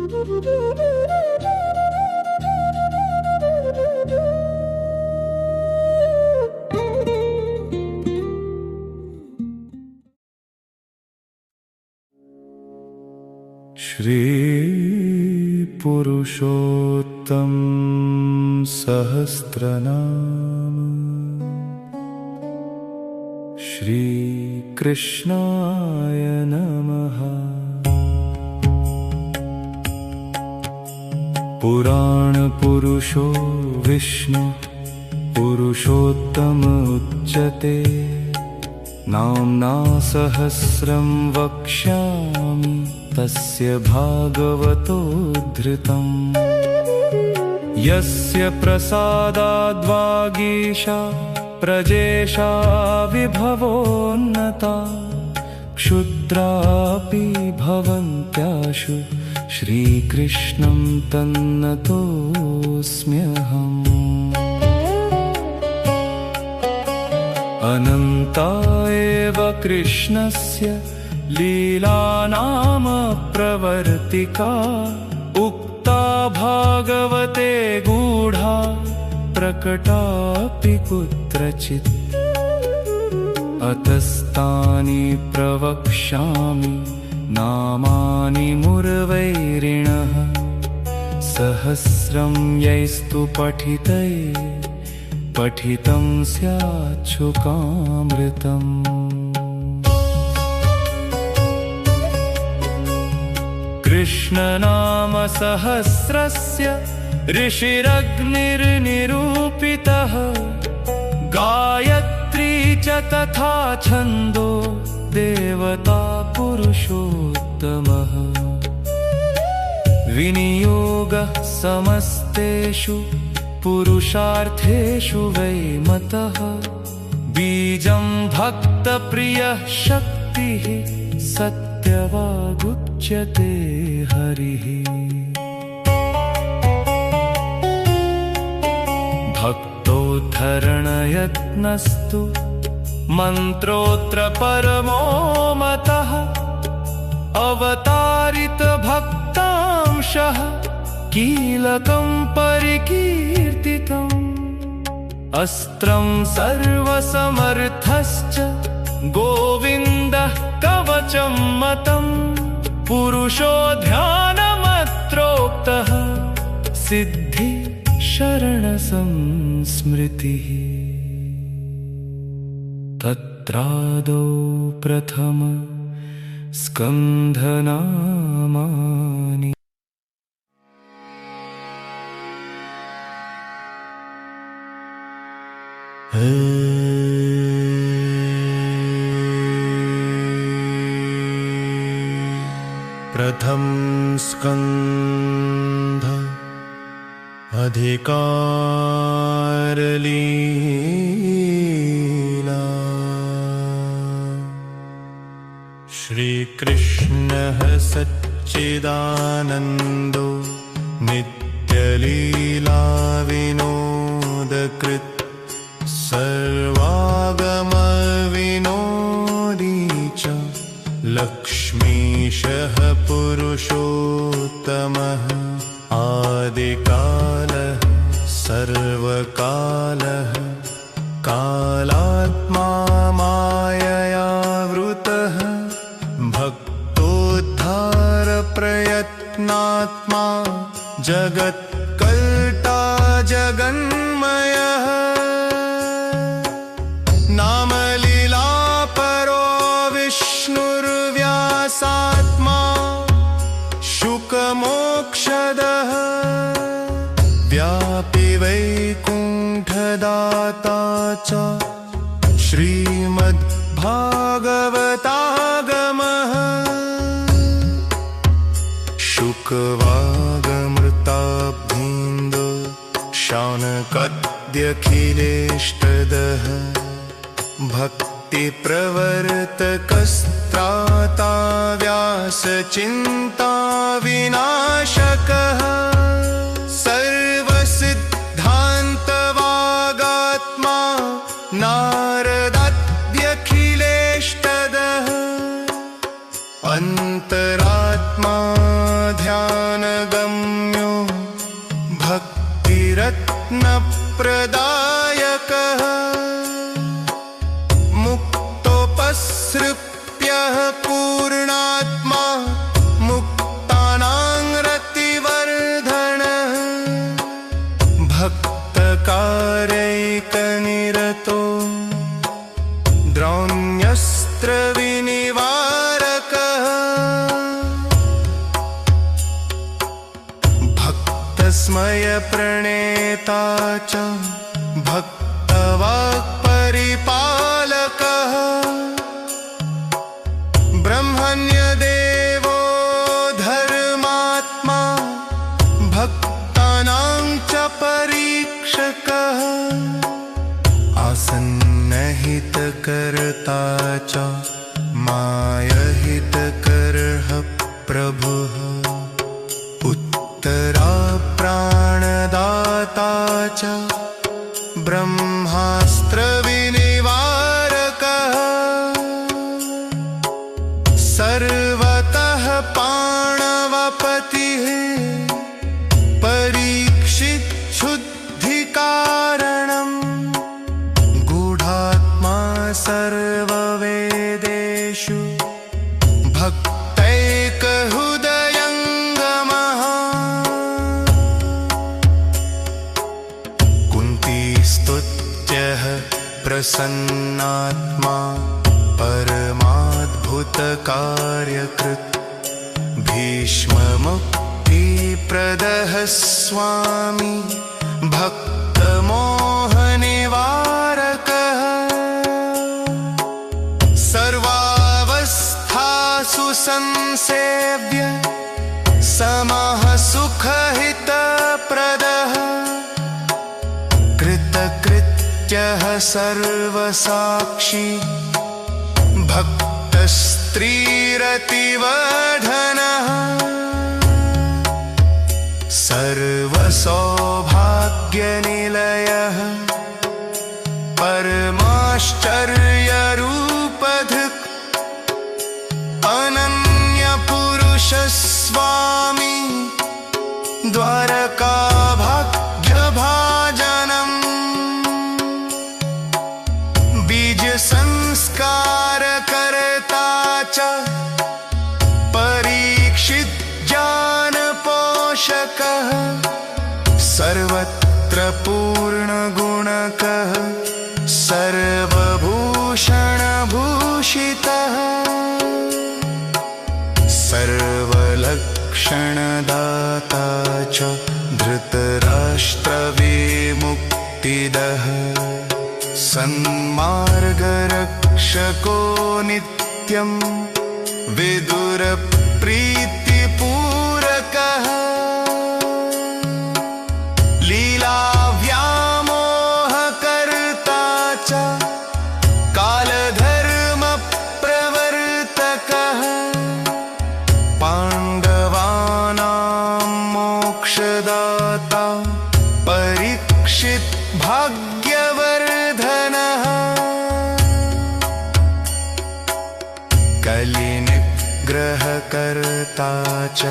श्री पुरुषोत्तम सहस्रनाम श्री कृष्णाय नमः। पुराण पुरुषो विष्णु पुरुषोत्तम उच्यते। नाम्ना सहस्रं वक्ष्यामि तस्य भागवतोद्धृतम्। यस्य प्रसादाद्वागीशा प्रजेशा विभवोन्नता। क्षुद्रापि भवन्त्याशु श्रीकृष्णं तन्नतोऽस्म्यहम्। अनन्ता एव कृष्णस्य लीलानाम प्रवर्तिका। उक्ता भागवते गूढा प्रकटापि कुत्रचित्। अतस्तानि प्रवक्ष्यामि नामानि मुरवैरिणः। सहस्रं यैस्तु पठितं स्याच्छुकामृतम्। कृष्णनाम सहस्रस्य ऋषिरग्निर्निरूपितः। गायत्री च तथा छन्दो देवता पुरुषोत्तमः। विनियोगः समस्तेषु पुरुषार्थेषु वै मतः। बीजं भक्तप्रियः शक्तिः सत्यवागुच्यते हरिः। भक्तोद्धरणयत्नस्तु मन्त्रोऽत्र परमो मतः। अवतारित भक्तांशः कीलकं परिकीर्तितम्। अस्त्रं सर्वसमर्थश्च गोविन्दः कवचं मतम्। पुरुषो ध्यानमत्रोक्तः सिद्धि शरणसंस्मृतिः। तत्रादौ प्रथम स्कन्धनामानि। प्रथम स्कन्ध अधिकारलीला। श्रीकृष्णः सच्चिदानन्दो नित्यलीला विनोदकृत्। सर्वागमविनोदी च लक्ष्मीशः पुरुषोत्तमः। आदिकालः सर्वकालः कालात्मा माययावृतः। भक्तोद्धारप्रयत्नात्मा जगत्कर्ता जगन्मयः। नामलीलापरो विष्णुर्व्यासात्मा शुकमोक्षदः। व्यापी वैकुण्ठदाता च श्रीमद्भागवतागमः। शुकवागमृताब्धेन्दु शानकद्यखिलेष्टदः। भक्तिप्रवर्तकस्त्राता व्यासचिन्ता विनाशकः। सर्वसिद्धान्तवागात्मा नारदाद्यखिलेष्टदः। अन्तरात्मा ध्यान गम्यो भक्तिरत्नप्रदायकः मुक्तोपसृप्यः पूर्णात्मा मुक्तानां रतिवर्धनः भक्तकार्यैकनिरतो द्रौण्यस्त्रविनिवारकः भक्तस्मयप्रणेता च भक्तवाक्परिपालकः ब्रह्मण्यदेवो धर्मात्मा भक्तानां च परीक्षकः आसन्नहितकर्ता च मायहितकरः प्रभुः उत्तराप्राणदाता च ब्रह्मास्त्रविनिवारकः सर्वतः पाणवपतिः परीक्षिच्छुद्धिकारणम् गूढात्मा सर्ववेदेषु भक्तैकहृदयङ्गमः कुन्तीस्तुत्यः प्रसन्नात्मा परमाद्भुतकार्यकृत् भीष्ममुक्तिप्रदः स्वामी भक्तमोहनिवारकः सर्वावस्थासु संसेव्य समः सुखहितप्रदः कृतकृत्यः सर्वसाक्षी भक्तस्त्रीरतिवर्धनः सर्वसौभाग्यनिलयः परमाश्चर्यरूपधृक् अनन्यपुरुषस्वामी द्वारकाभाग्यभाजनम् बीजसंस्कारकर्ता च परीक्षिज्ञानपोषकः सर्वत्र पूर्णगुणकः सर्वभूषणभूषितः सर्वलक्षणदाता च धृतराष्ट्रविमुक्तिदः सन्मार्गरक्षको नित्यं विदुरप्रीतिपूरकः लीलाव्यामोहकर्ता च कालधर्मप्रवर्तकः पाण्डवानां मोक्षदाता परीक्षित् भाग्यवर्धनः कलिनिग्रहकर्ता च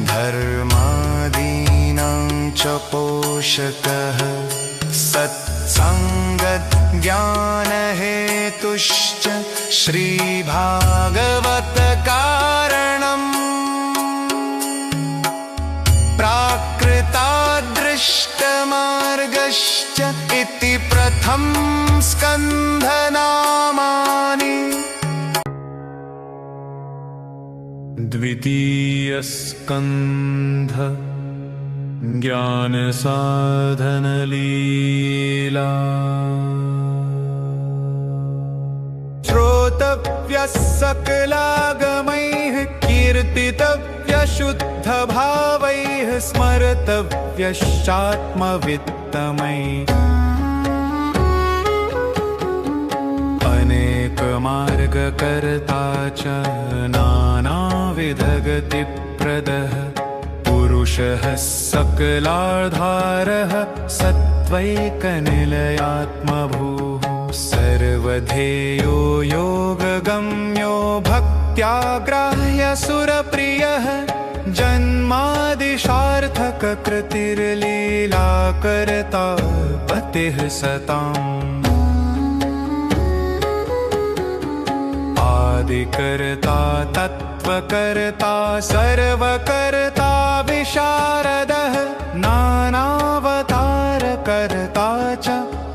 धर्मादीनां च पोषकः सत्सङ्गज्ञानहेतुश्च श्रीभागवतकारणम् प्राकृतादृष्टमार्गश्च इति प्रथम स्कन्धनामानि द्वितीयस्कन्ध ज्ञानसाधनलीला श्रोतव्यः सकलागमैः कीर्तितव्यः शुद्धभावैः स्मर्तव्यश्चात्मवित्तमैः अनेकमार्गकर्ता च नानाविधगतिप्रदः पुरुषः सकलाधारः सत्त्वैकनिलयात्मभूः सर्वधेयो योगगम्यो भक्त्याग्राह्य सुरप्रियः जन्मादि कृतिर्लीला कर्ता पतिः सताम् आदिकर्ता तत्त्वकर्ता सर्वकर्ता विशारदः नानावतारकर्ता च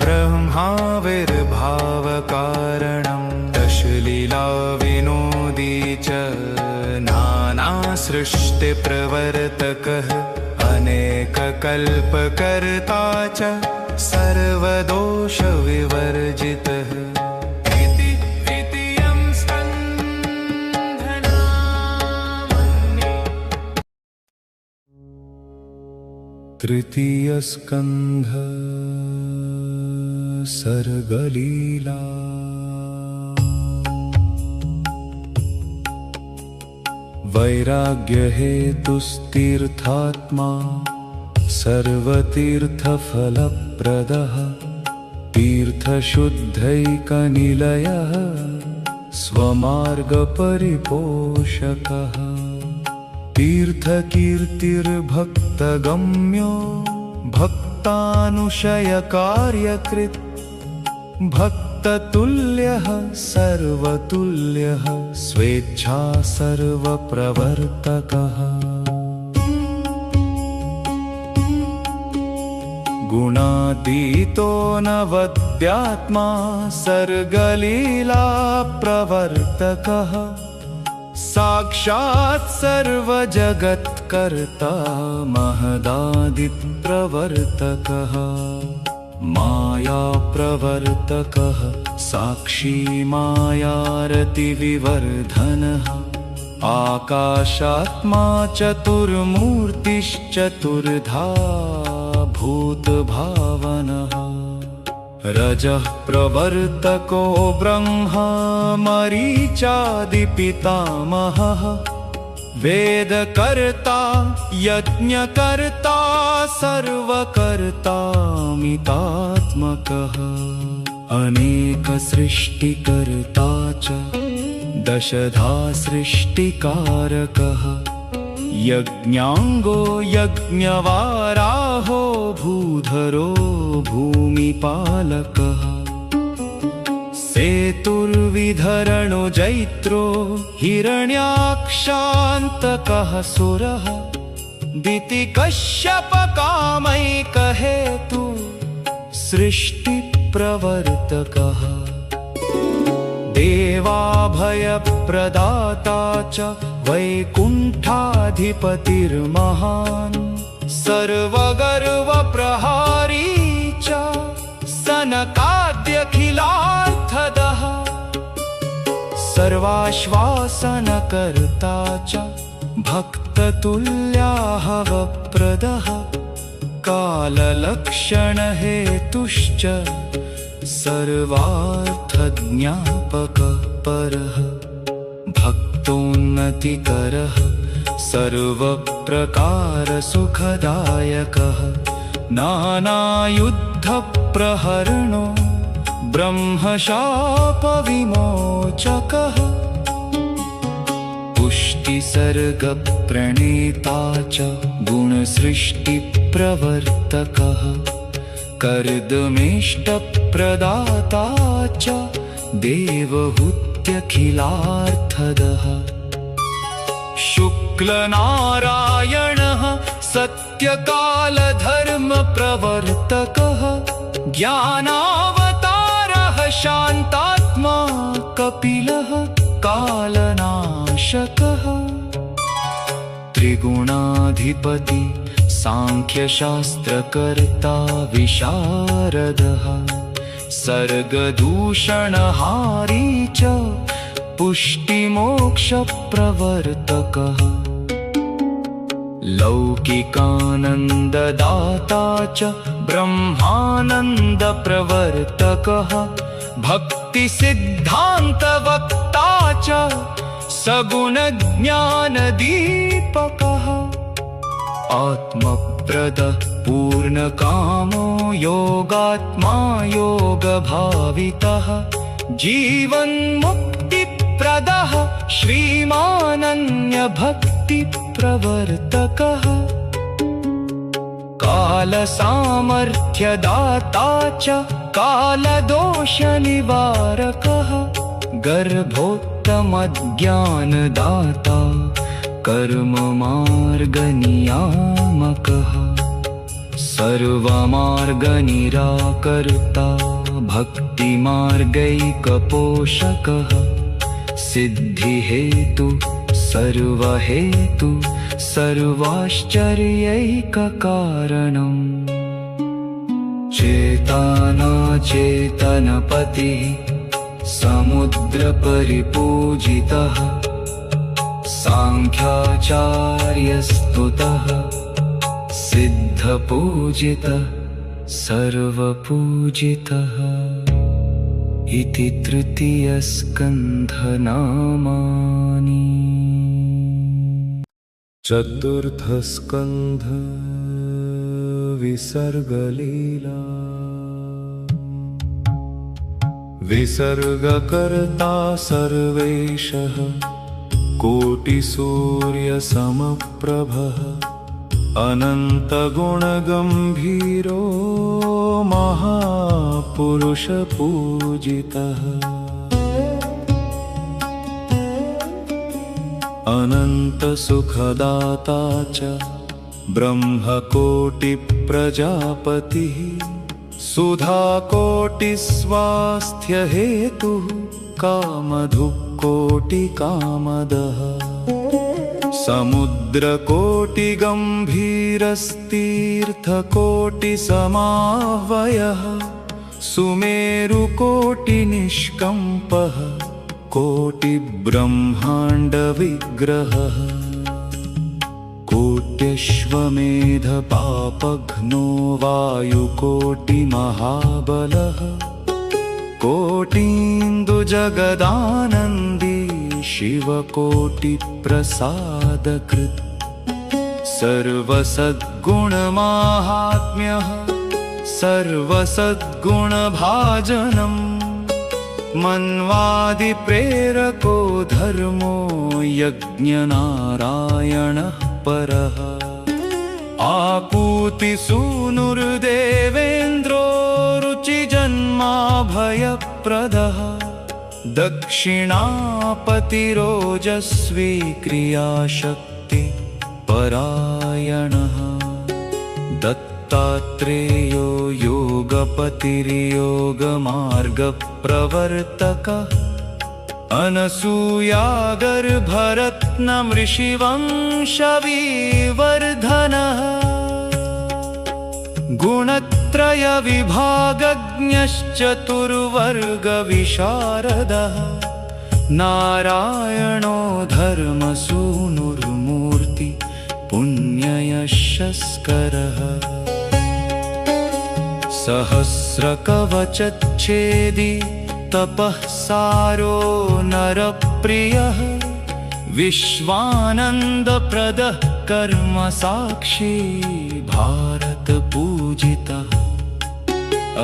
ब्रह्माविर्भावकारणं दशलीला विनोदी च नानासृष्टिप्रवर्तकः अनेककल्पकर्ता च सर्वदोषविवर्जितः। तृतीयस्कन्ध सर्गलीला। वैराग्यहेतुस्तीर्थात्मा सर्वतीर्थफलप्रदः तीर्थशुद्धैकनिलयः स्वमार्गपरिपोषकः तीर्थकीर्तिर्भक्तगम्यो भक्तानुशयकार्यकृत् भक्ततुल्यः सर्वतुल्यः स्वेच्छा सर्वप्रवर्तकः गुणातीतो नवद्यात्मा सर्गलीला प्रवर्तकः साक्षात् सर्वजगत्कर्ता महदादिप्रवर्तकः माया प्रवर्तकः साक्षी मायारतिविवर्धनः आकाशात्मा चतुर्मूर्तिश्चतुर्धा भूतभावनः रजः प्रवर्तको ब्रह्मा मरीचादिपितामहः वेदकर्ता यज्ञकर्ता सर्वकर्तामितात्मकः अनेकसृष्टिकर्ता च दशधा सृष्टिकारकः यज्ञाङ्गो यज्ञवाराहो भूधरो भूमिपालकः सेतुर्विधरणो जैत्रो हिरण्याक्षान्तकः सुरः दितिकश्यपकामैकहेतु सृष्टिप्रवर्तकः देवाभयप्रदाता च वैकुण्ठाधिपतिर्महान् सर्वगर्वप्रहारी च सनकाद्यखिलार्थदः सर्वाश्वासनकर्ता च भक्ततुल्याहवप्रदः काललक्षणहेतुश्च सर्वार्थज्ञापकः परः भक्तोन्नतिकरः सर्वप्रकारसुखदायकः नानायुद्धप्रहरणो ब्रह्मशापविमोचकः पुष्टिसर्गप्रणेता च गुणसृष्टिप्रवर्तकः कर्दमेष्टप्रदाता च देवहूत्यखिलार्थदः शुक्लनारायणः सत्यकालधर्मप्रवर्तकः ज्ञानावतारः शान्तात्मा कपिलः कालनाशकः त्रिगुणाधिपति सांख्यशास्त्रकर्ता विशारदः सर्गदूषणहारी च पुष्टिमोक्षप्रवर्तकः लौकिकानन्ददाता च ब्रह्मानन्दप्रवर्तकः भक्तिसिद्धान्तवक्ता च सगुणज्ञानदीपकः आत्मप्रदः पूर्णकामो योगात्मा योगभावितः जीवन्मुक्तिप्रदः श्रीमानन्यभक्तिप्रवर्तकः कालसामर्थ्यदाता च कालदोषनिवारकः गर्भोत्तमज्ञानदाता कर्ममार्गनियामकः सर्वमार्गनिराकर्ता भक्तिमार्गैकपोषकः सिद्धिहेतु सर्वहेतु सर्वाश्चर्यैककारणम् चेतनपतिः समुद्रपरिपूजितः सांख्याचार्यस्तुतः सिद्धपूजितः सर्वपूजितः इति तृतीयस्कन्धनामानि। चतुर्थस्कन्ध विसर्गलीला। विसर्गकर्ता सर्वेशः कोटिसूर्यसमप्रभः अनन्तगुणगम्भीरो महापुरुषपूजितः अनन्तसुखदाता च ब्रह्मकोटिप्रजापतिः सुधाकोटिस्वास्थ्यहेतुः कामधुक्कोटिकामदः समुद्रकोटिगम्भीरस्तीर्थकोटिसमाह्वयः सुमेरुकोटिनिष्कम्पः कोटिब्रह्माण्डविग्रहः कोट्यश्वमेधपापघ्नो वायुकोटिमहाबलः कोटीन्दुजगदानन्दी शिवकोटिप्रसादकृत् सर्वसद्गुणमाहात्म्यः सर्वसद्गुणभाजनम् मन्वादिप्रेरको धर्मो यज्ञनारायणः परः आकूतिसूनुर्देवेन्द्रो रुचिजन्माभयप्रदः दक्षिणापतिरोजस्वी क्रियाशक्ति परायणः दत्तात्रेयो योगपतिर्योगमार्गप्रवर्तकः अनसूयागर्भरत्नमृषिवंशविवर्धनः गुणत्रयविभागज्ञश्चतुर्वर्गविशारदः नारायणो धर्मसूनुर्मूर्ति पुण्ययशस्करः सहस्रकवचच्छेदी तपःसारो नरप्रियः विश्वानन्दप्रदः कर्मसाक्षी भारतपूजितः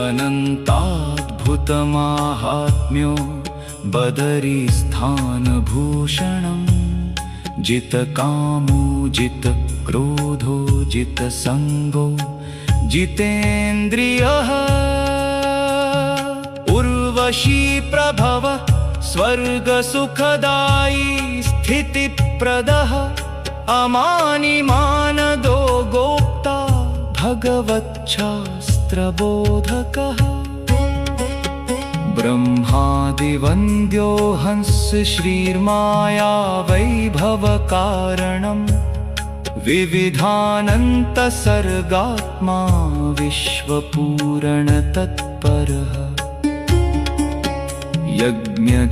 अनन्ताद्भुतमाहात्म्यो बदरीस्थानभूषणम् जितकामो जितक्रोधो जितसङ्गो जितेन्द्रियः उर्वशी प्रभव स्वर्गसुखदायी स्थितिप्रदः अमानिमानदो गोप्ता भगवच्छास्त्रबोधकः ब्रह्मादिवन्द्यो हंस श्रीर्माया वैभवकारणम् विविधानन्तसर्गात्मा विश्वपूरणतत्परः यज्ञजीवनहेतुश्च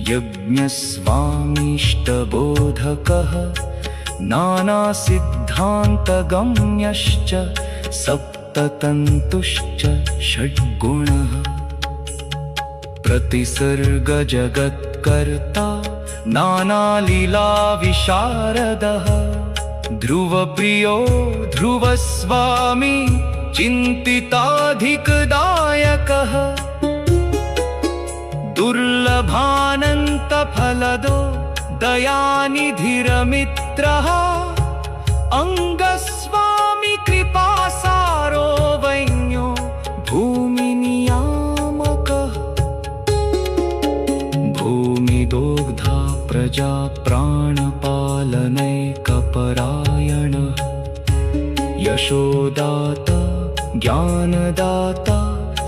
यज्ञस्वामीष्टबोधकः नानासिद्धान्तगम्यश्च सप्ततन्तुश्च षड्गुणः प्रतिसर्गजगत्कर्ता नानालीलाविशारदः ध्रुवप्रियो ध्रुवस्वामी चिन्तिताधिकदायकः दुर्लभानन्तफलदो दयानिधिरमित्रः अङ्गस् प्रजा प्राणपालनैकपरायणः यशोदाता ज्ञानदाता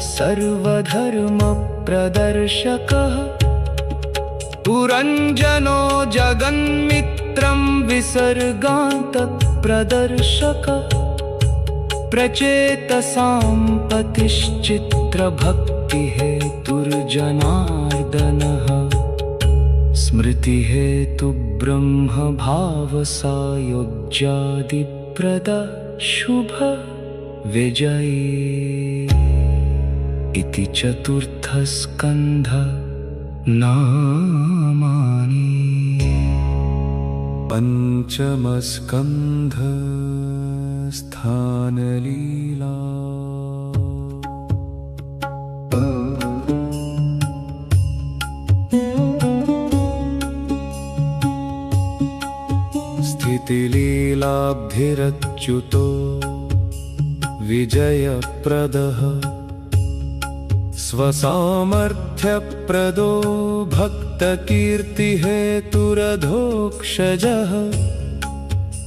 सर्वधर्मप्रदर्शकः पुरञ्जनो जगन्मित्रं विसर्गान्तप्रदर्शकः प्रचेतसां पतिश्चित्रभक्तिहेतुर्जनार्दनः स्मृतिहेतुब्रह्मभावसायुज्यादिप्रद शुभ विजये इति चतुर्थस्कन्ध नामानि। पञ्चमस्कन्ध स्थानलीला। स्थितिलीलाब्धिरच्युतो विजयप्रदः स्वसामर्थ्यप्रदो भक्तकीर्तिहेतुरधोक्षजः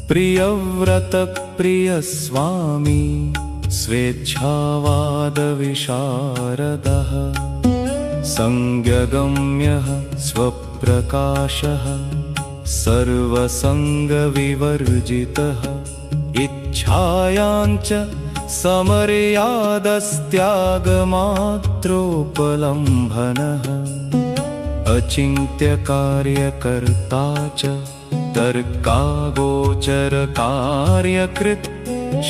प्रियव्रतप्रियस्वामी स्वेच्छावादविशारदः संज्ञगम्यः स्वप्रकाशः सर्वसङ्गविवर्जितः इच्छायाञ्च समर्यादस्त्यागमात्रोपलम्भनः अचिन्त्यकार्यकर्ता च तर्कागोचरकार्यकृत्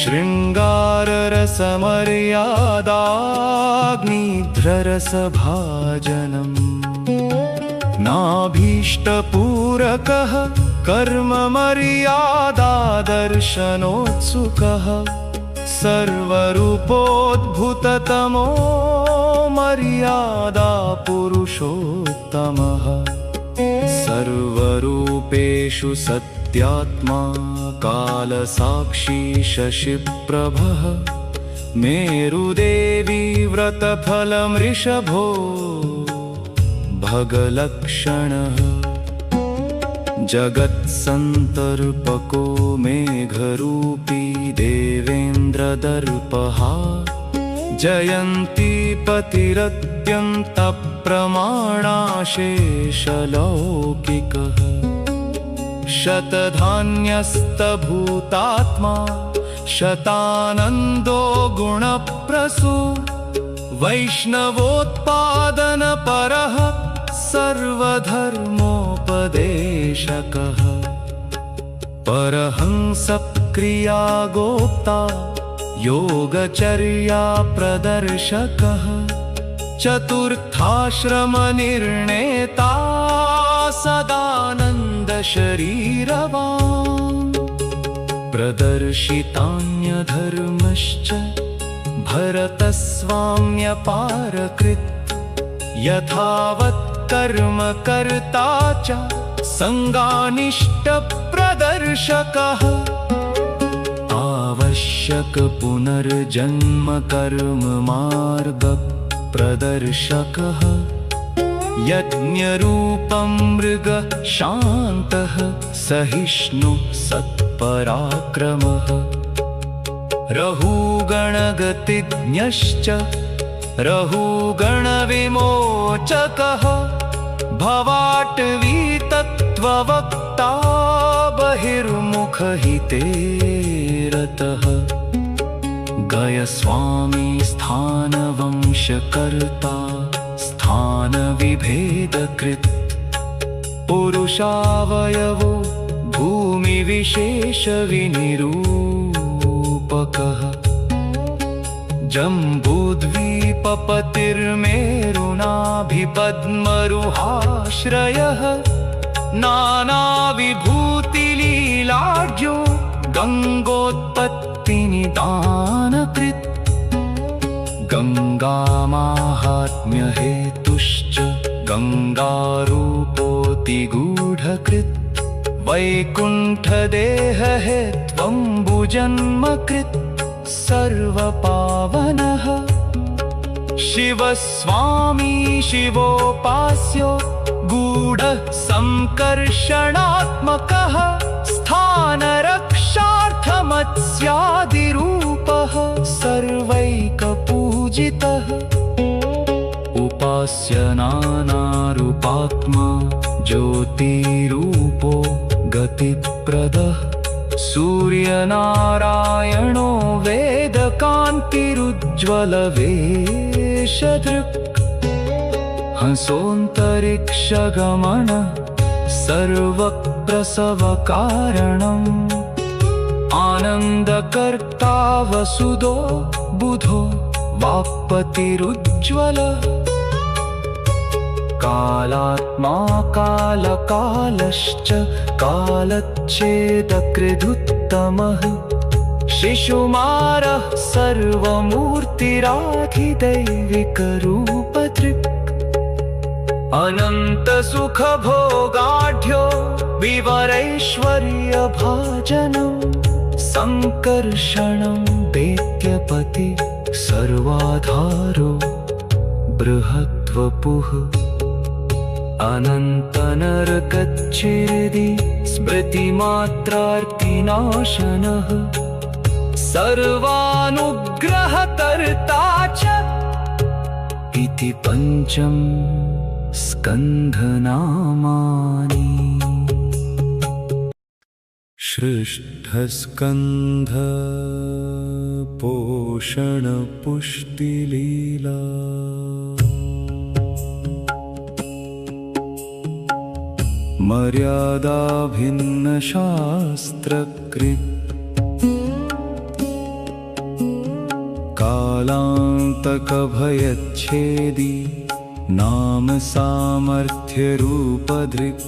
शृङ्गाररसमर्यादाग्निध्ररसभाजनम् नाभीष्टपूरकः कर्ममर्यादादर्शनोत्सुकः सर्वरूपोद्भूततमो मर्यादा पुरुषोत्तमः सर्वरूपेषु सत्यात्मा कालसाक्षी शशिप्रभः मेरुदेवी व्रतफलमृषभो भगलक्षणः जगत्सन्तर्पको मेघरूपी देवेन्द्रदर्पः जयन्तीपतिरत्यन्तप्रमाणाशेषलौकिकः शतधान्यस्तभूतात्मा शतानन्दो गुणप्रसू वैष्णवोत्पादनपरः सर्वधर्मोपदेशकः परहंसक्रियागोप्ता योगचर्या प्रदर्शकः चतुर्थाश्रमनिर्णेता सदानन्दशरीरवान् प्रदर्शितान्यधर्मश्च भरतस्वाम्यपारकृत् यथावत् कर्मकर्ता च संगानिष्टप्रदर्शकः आवश्यक पुनर्जन्म कर्म मार्ग प्रदर्शकः यज्ञरूपं मृग शान्तः सहिष्णु सत्पराक्रमः रहुगणगतिज्ञश्च रहुगणविमोचकः भवाटवीतत्त्ववक्ता बहिर्मुखहिते रतः गयस्वामी स्थानवंशकर्ता स्थानविभेदकृत् पुरुषावयवो भूमिविशेषविनिरूपकः जम्बूद्वीपपतिर्मेरुनाभिपद्मरुहाश्रयः नानाविभूतिलीलाढ्यो गङ्गोत्पत्तिनिदानकृत् गङ्गामाहात्म्यहेतुश्च गङ्गारूपोऽतिगूढकृत् वैकुण्ठदेहहेत्वम्बुजन्मकृत् सर्वपावनः शिवस्वामी शिवोपास्यो गूढः संकर्षणात्मकः स्थानरक्षार्थमत्स्यादिरूपः सर्वैकपूजितः उपास्य नानारूपात्मा ज्योतिरूपो गतिप्रदः सूर्यनारायणो वेदकान्तिरुज्ज्वलवेशदृक् हंसोऽन्तरिक्षगमन सर्वप्रसवकारणम् आनन्दकर्ता वसुदो बुधो वाक्पतिरुज्ज्वलः कालात्मा कालकालश्च कालच्छेदकृदुत्तमः शिशुमारः सर्वमूर्तिराधिदैविकरूपदृक् अनन्तसुखभोगाढ्यो विवरैश्वर्यभाजनं सङ्कर्षणं दैत्यपति सर्वाधारो बृहद्वपुः अनन्तनरकच्छेदि स्मृतिमात्रार्तिनाशनः सर्वानुग्रहकर्ता च इति पञ्चम स्कन्धनामानि। षष्ठस्कन्ध पोषणपुष्टिलीला मर्यादाभिन्नशास्त्रकृत् कालान्तकभयच्छेदी नाम सामर्थ्यरूपधृक्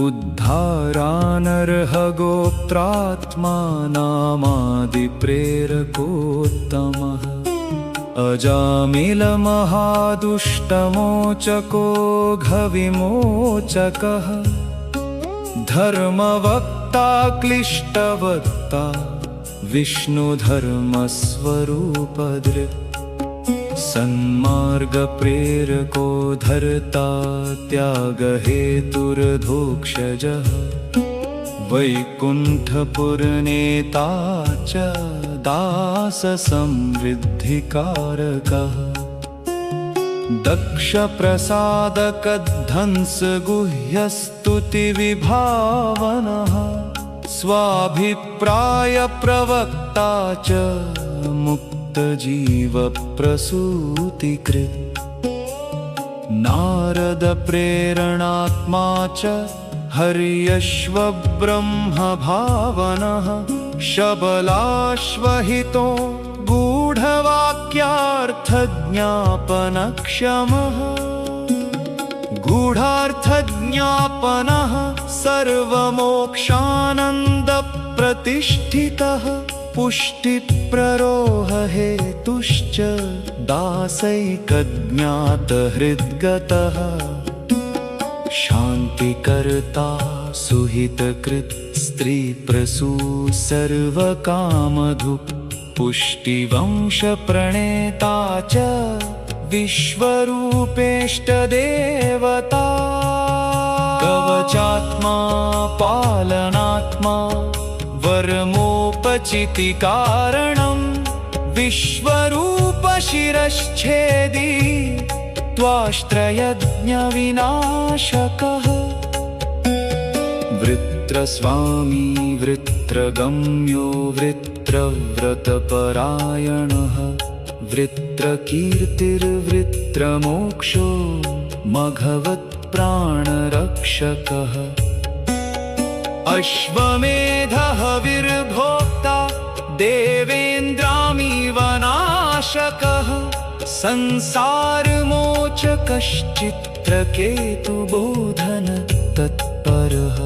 उद्धारानर्ह गोप्त्रात्मा नामादिप्रेरकोत्तमः अजामिलमहादुष्टमोचको घविमोचकः धर्मवक्ता क्लिष्टवक्ता विष्णुधर्मस्वरूपधृक् सन्मार्गप्रेरको धर्ता त्यागहेतुर्धोक्षजः वैकुण्ठपुरनेता च दाससंवृद्धिकारकः दक्षप्रसादकध्वंसगुह्यस्तुतिविभावनः स्वाभिप्रायप्रवक्ता च मुक्तजीवप्रसूतिकृत् नारदप्रेरणात्मा च हर्यश्वब्रह्मभावनः शबलाश्वहितो गूढवाक्यार्थज्ञापनक्षमः गूढार्थज्ञापनः सर्वमोक्षानन्दप्रतिष्ठितः पुष्टिप्ररोहहेतुश्च दासैकज्ञातहृद्गतः शान्तिकर्ता सुहितकृत् स्त्रीप्रसूः सर्वकामधुक् पुष्टिवंशप्रणेता च विश्वरूपेष्टदेवता कवचात्मा पालनात्मा वरमोपचितिकारणं विश्वरूपशिरश्छेदी त्वाष्ट्रयज्ञविनाशकः वृत्रस्वामी वृत्रगम्यो वृत्रव्रतपरायणः वृत्रकीर्तिर्वृत्रमोक्षो मघवत्प्राणरक्षकः अश्वमेधः विर्भोक्ता देवेन्द्रामिव नाशकः संसारमोचकश्चित्रकेतुबोधन तत्परः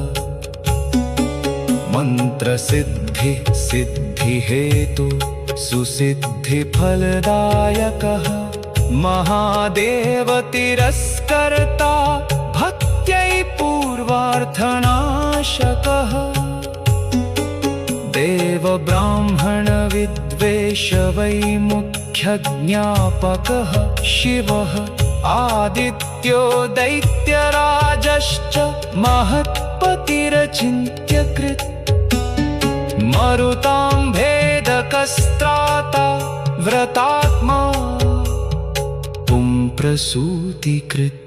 मन्त्रसिद्धिः सिद्धिहेतु सुसिद्धिफलदायकः महादेवतिरस्कर्ता भक्त्यै पूर्वार्थनाशकः देवब्राह्मणविद्वेषवैमुख्यः संख्यज्ञापकः शिवः आदित्यो दैत्यराजश्च महत्पतिरचिन्त्यकृत् मरुतां भेदकस्त्राता व्रतात्मा पुंप्रसूतिकृत्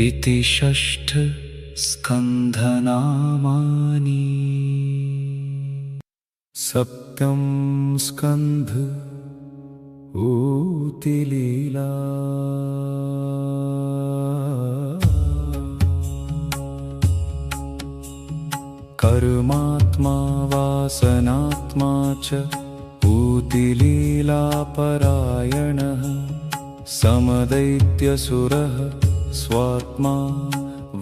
इति षष्ठ स्कन्धनामानि। सप्तम स्कन्ध ऊतिलीला। कर्मात्मा वासनात्मा च ऊतिलीलापरायणः समदैत्यसुरः स्वात्मा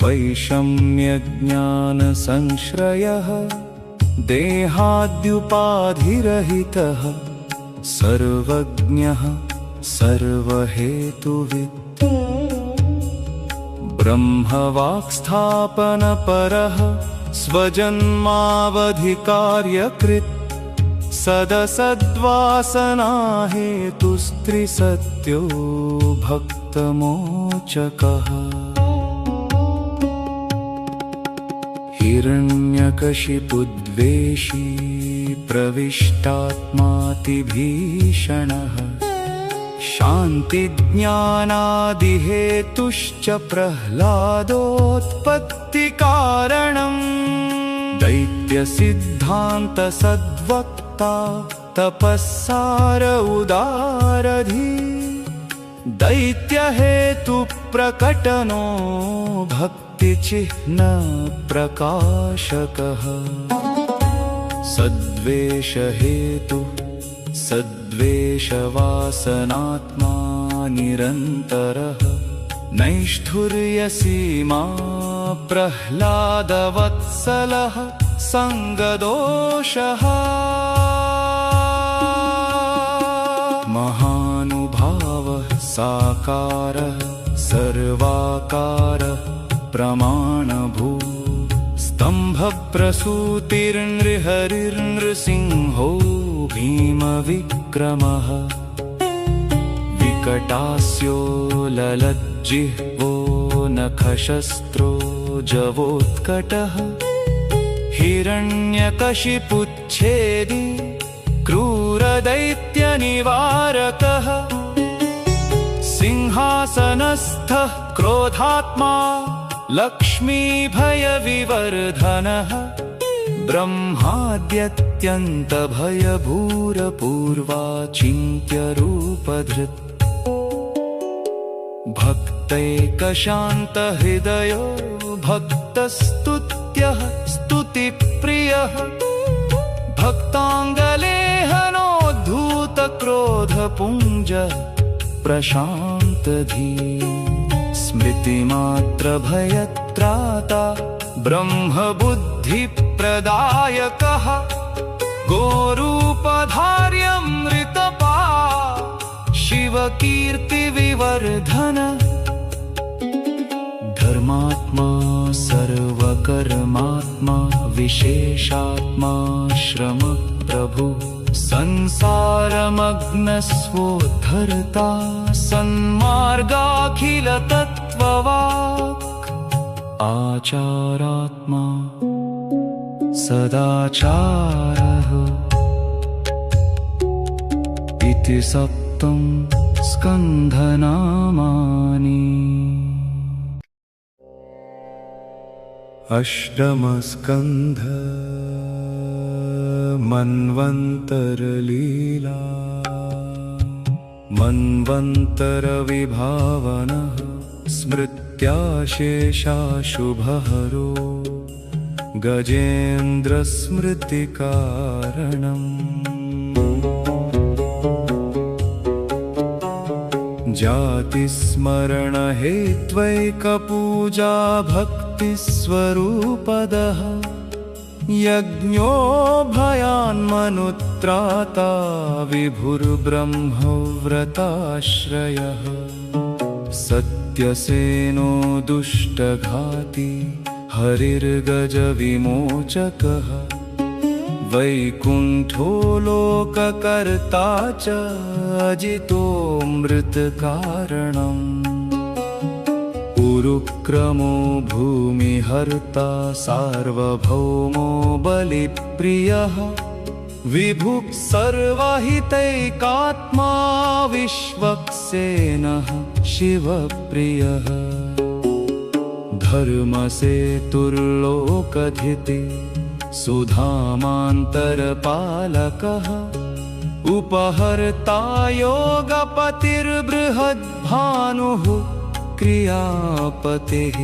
वैषम्यज्ञानसंश्रयः देहाद्युपाधिरहितः सर्वज्ञः सर्वहेतुवित् ब्रह्मवाक्स्थापनपरः स्वजन्मावधिकार्यकृत् सदसद्वासनाहेतुस्त्रिसत्यो भक्तमोचकः हिरण्यकशिपुद्वेषी प्रविष्टात्मातिभीषणः शान्तिज्ञानादिहेतुश्च प्रह्लादोत्पत्तिकारणम् दैत्यसिद्धान्तसद्वक्ता तपस्सार उदारधी दैत्यहेतुप्रकटनो भक्तिचिह्नप्रकाशकः सद्वेषहेतु सद्वेषवासनात्मा निरन्तरः नैष्ठुर्यसीमा प्रह्लादवत्सलः सङ्गदोषः महानुभावः साकारः सर्वाकारः प्रमाणभू स्तम्भप्रसूतिर्नृहरिर्नृसिंहो भीमविक्रमः विकटास्यो ललज्जिह्वो नखशस्त्रो जवोत्कटः हिरण्यकशिपुच्छेदी क्रूरदैत्यनिवारकः सिंहासनस्थः क्रोधात्मा लक्ष्मीभयविवर्धनः ब्रह्माद्यत्यन्तभयभूरपूर्वाचिन्त्यरूपधृत् भक्तैकशान्तहृदयो भक्तस्तुत्यः स्तुतिप्रियः भक्ताङ्गलेहनोद्धूतक्रोधपुञ्जः प्रशान्तधीः स्मृतिमात्रभयत्राता ब्रह्मबुद्धिप्रदायकः गोरूपधार्यमृतपा शिवकीर्तिविवर्धन धर्मात्मा सर्वकर्मात्मा विशेषात्मा श्रमप्रभु संसारमग्नस्वोद्धर्ता सन्मार्गाखिलतत्त्ववाक् आचारात्मा सदाचारः इति सप्तम स्कन्धनामानि। अष्टमस्कन्ध मन्वन्तरलीला। मन्वन्तरविभावनः स्मृत्याशेषाशुभहरो गजेन्द्रस्मृतिकारणम् जातिस्मरणहेत्वैकपूजा भक्तिस्वरूपदः यज्ञोभयान्मनुत्राता विभुर्ब्रह्मव्रताश्रयः सत्यसेनो दुष्टघाती हरिर्गजविमोचकः वैकुण्ठो लोककर्ता च अजितो मृतकारणम् उरुक्रमो भूमिहर्ता सार्वभौमो बलिप्रियः विभुः सर्वहितैकात्मा विश्वक्सेनः शिवप्रियः धर्मसेतुर्लोकधिति सुधामान्तरपालकः उपहर्ता योगपतिर्बृहद्भानुः क्रियापतिः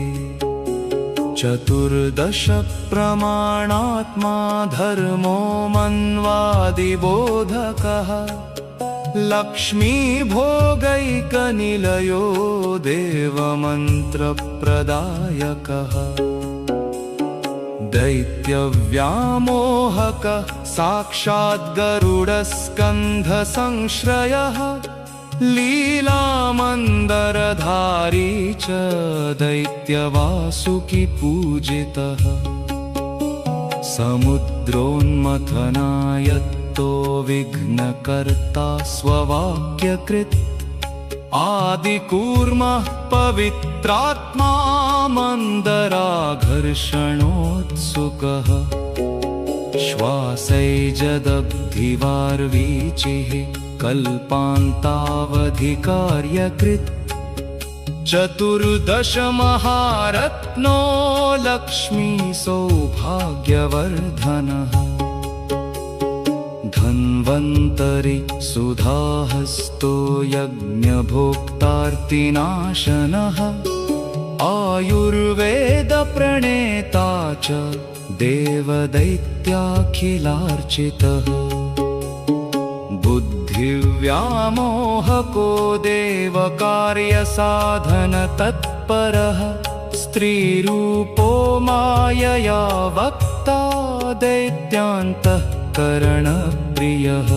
चतुर्दश प्रमाणात्मा धर्मो मन्वादिबोधकः लक्ष्मीभोगैकनिलयो देवमन्त्रप्रदायकः दैत्यव्यामोहकः साक्षाद्गरुडस्कन्धसंश्रयः लीलामन्दरधारी च दैत्यवासुकिपूजितः समुद्रोन्मथनायत्तो विघ्नकर्ता स्ववाक्यकृत् आदिकूर्मः पवित्रात्मा मन्दराघर्षणोत्सुकः श्वासैजदग्धिवार्वीचिः कल्पान्तावधिकार्यकृत् चतुर्दश महारत्नो लक्ष्मी सौभाग्यवर्धनः धन्वन्तरि सुधाहस्तो यज्ञभोक्तार्तिनाशनः आयुर्वेदप्रणेता च देवदैत्याखिलार्चितः बुद्धिव्यामोहको देवकार्यसाधनतत्परः स्त्रीरूपो मायया वक्ता दैत्यान्तःकरणप्रियः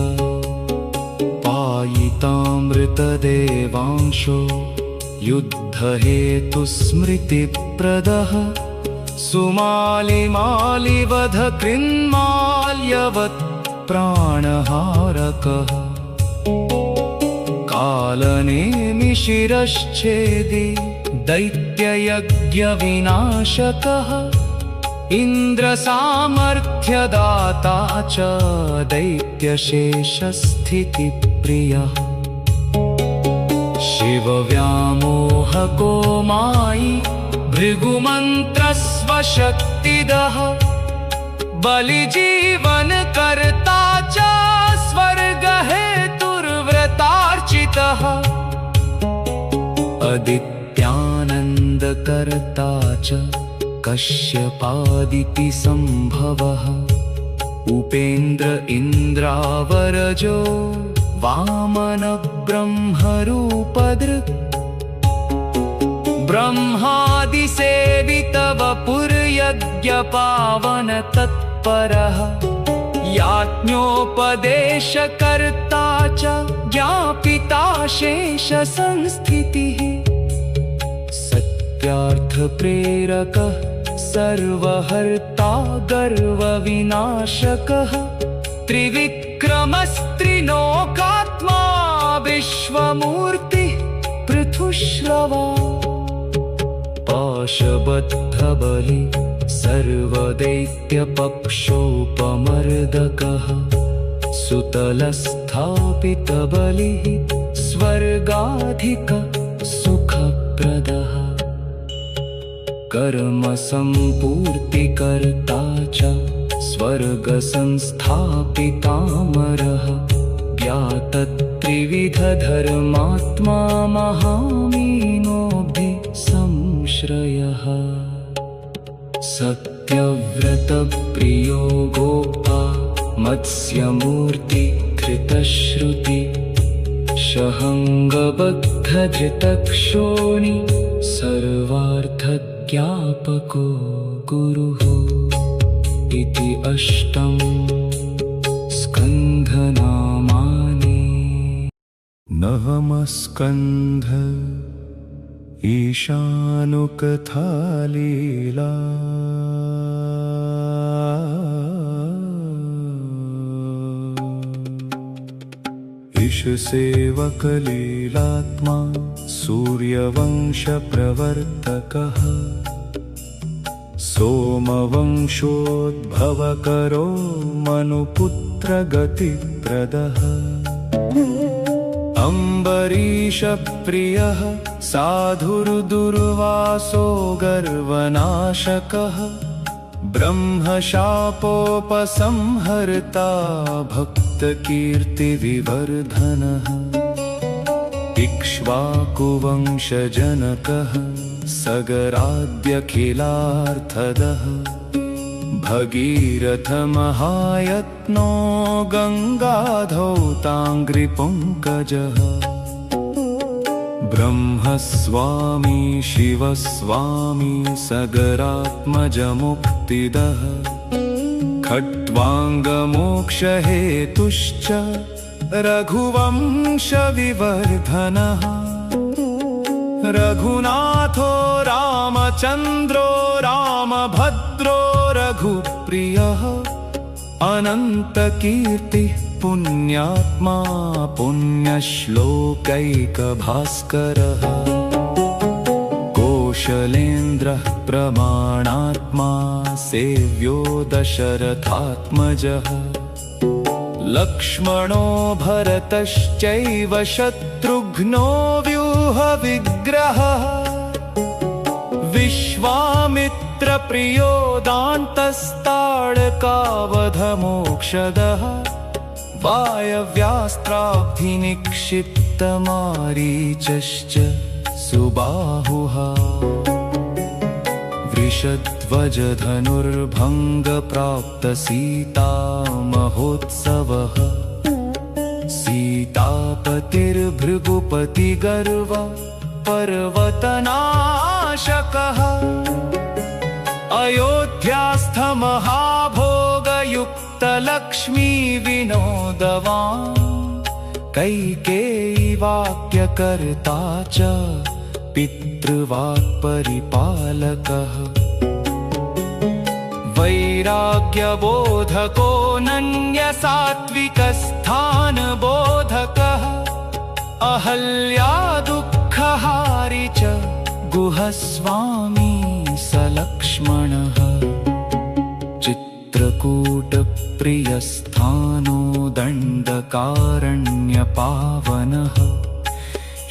पायितामृतदेवांशो युद्धहेतुस्मृतिप्रदः सुमालिमालिवधकृन्माल्यवत् प्राणहारकः कालनेमिशिरश्छेदी दैत्ययज्ञविनाशकः इन्द्रसामर्थ्यदाता च दैत्यशेषस्थितिप्रियः शिवव्यामोहको मायी भृगुमन्त्रस्वशक्तिदः बलिजीवनकर्ता च स्वर्गहेतुर्व्रतार्चितः अदित्यानन्दकर्ता च कश्यपादितिसम्भवः उपेन्द्र इन्द्रावरजो वामनब्रह्मरूपदृक् ब्रह्मादिसेवितवपुर्यज्ञपावनतत्परः याज्ञोपदेशकर्ता च ज्ञापिता शेषसंस्थितिः सत्यार्थप्रेरकः सर्वहर्ता गर्वविनाशकः त्रिविक्रमस्त्रिलोकात्मा विश्वमूर्तिः पृथुश्रवा पाशबद्धबलि सर्वदैत्यपक्षोपमर्दकः सुतलस्थापितबलिः स्वर्गाधिक सुखप्रदः कर्मसम्पूर्तिकर्ता च स्वर्गसंस्थापितामरः ज्ञातत्रिविधधर्मात्मा महामीनोऽभिसंश्रयः सत्यव्रतप्रियो गोप्ता मत्स्यमूर्तिधृतश्रुति शहङ्गबद्धधृतक्षोणि सर्वार्थज्ञापको गुरुः इति अष्टम स्कन्धनामानि। नवमस्कन्ध ईशानुकथालीला। शेषसेवकलीलात्मा सूर्यवंशप्रवर्तकः सोमवंशोद्भवकरो मनुपुत्रगतिप्रदः अम्बरीषप्रियः साधुर्दुर्वासो गर्वनाशकः ब्रह्मशापोपसंहर्ता भक्तकीर्तिविवर्धनः इक्ष्वाकुवंशजनकः सगराद्यखिलार्थदः भगीरथमहायत्नो गङ्गाधौताङ्घ्रिपङ्कजः ब्रह्मस्वामी शिवस्वामी सगरात्मजमुक्तिदः खट्वाङ्गमोक्षहेतुश्च रघुवंशविवर्धनः रघुनाथो रामचन्द्रो रामभद्रो रघुप्रियः अनन्तकीर्तिः पुण्यात्मा पुण्यश्लोकैकभास्करः कौशलेन्द्रः प्रमाणात्मा सेव्यो दशरथात्मजः लक्ष्मणो भरतश्चैव शत्रुघ्नो व्यूहविग्रहः विश्वामित्रप्रियो दान्तस्ताडकावधमोक्षदः वायव्यास्त्राब्धिनिक्षिप्तमारीचश्च सुबाहुः वृषध्वजधनुर्भङ्गप्राप्तसीतामहोत्सवः सीतापतिर्भृगुपतिगर्व पर्वतनाशकः अयोध्यास्थमहाभोगयुक्तलक्ष्मीविनोदवान् कैकेयीवाक्यकर्ता च पितृवाक्परिपालकः वैराग्यबोधको नन्यसात्विकस्थानबोधकः अहल्यादुःखहारी च गुहस्वामी सलक्ष्मणः चित्रकूटप्रियस्थानो दण्डकारण्यपावनः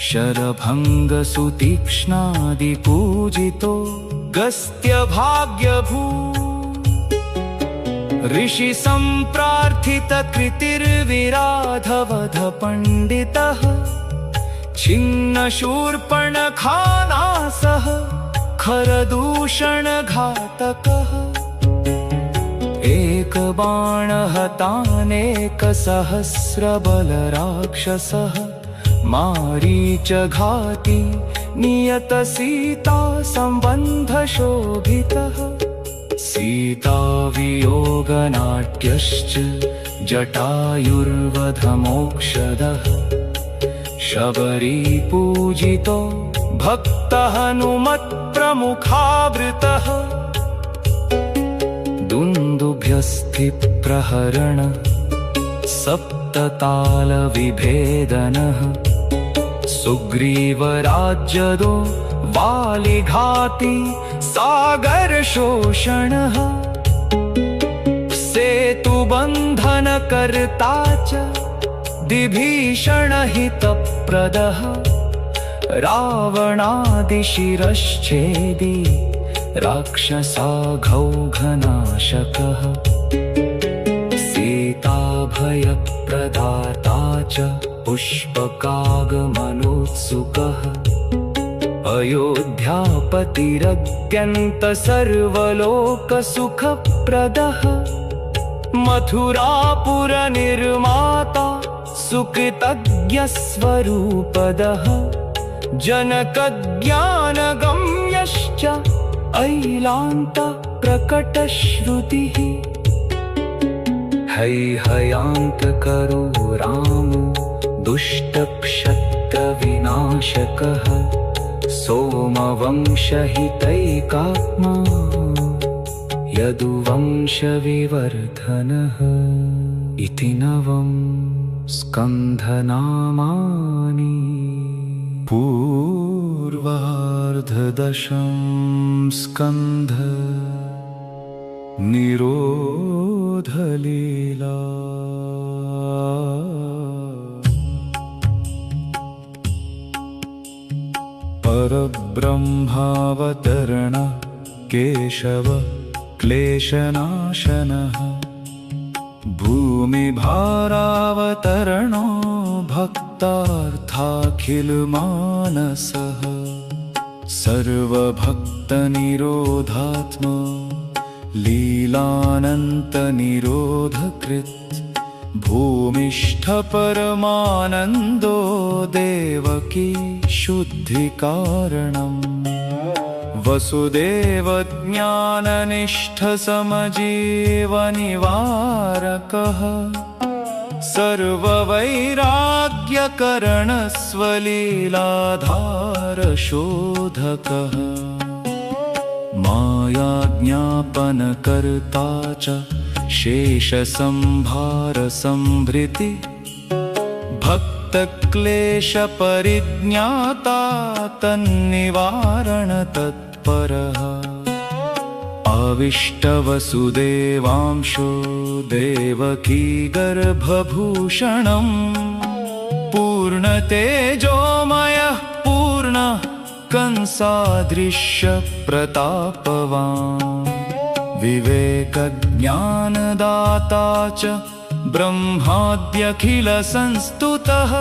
शरभङ्गसुतीक्ष्णादिपूजितो गस्त्यभाग्यभू ऋषिसम्प्रार्थितकृतिर्विराधवधपण्डितः छिन्नशूर्पणखानासः खरदूषणघातकः एकबाणहतानेकसहस्रबलराक्षसः मारीचघाती नियतसीतासम्बन्धशोभितः सीतावियोगनाट्यश्च जटायुर्वधमोक्षदः शबरीपूजितो भक्तहनुमत्प्रमुखावृतः दुन्दुभ्यस्थिप्रहरण सप्ततालविभेदनः सुग्रीवराज्यदो वालिघाती सागरशोषणः सेतुबन्धनकर्ता च विभीषणहितप्रदः रावणादिशिरश्छेदी राक्षसाघौघनाशकः सीताभयप्रदाता च पुष्पकागमनोत्सुकः अयोध्यापतिरत्यन्तसर्वलोकसुखप्रदः मथुरापुरनिर्माता सुकृतज्ञस्वरूपदः जनकज्ञानगम्यश्च ऐलान्तप्रकटश्रुतिः हैहयान्तकरो रामो दुष्टक्षत्रविनाशकः सोमवंशहितैकात्मा यदुवंशविवर्धनः इति नवम्। स्कन्धनामानि पूर्वार्धदशं स्कन्ध निरोधलीला परब्रह्मावतरण केशव क्लेशनाशनः भूमिभारावतरणो भक्तार्थाखिलमानसः सर्वभक्तनिरोधात्मा लीलानन्तनिरोधकृत् भूमिष्ठ परमानन्दो देवकी शुद्धिकारणम् वसुदेवज्ञाननिष्ठ समजीवनिवारकः सर्ववैराग्यकरणस्वलीलाधारशोधकः मायाज्ञापनकर्ता च शेषसंहारसंभृति भक्तक्लेशपरिज्ञाता तन्निवारणतत्परः आविष्टवसुदेवांशो देवकी गर्भभूषणम् पूर्णतेजोमयः पूर्णः कंसादृश्य प्रतापवान् विवेकज्ञानदाता च ब्रह्माद्यखिलसंस्तुतः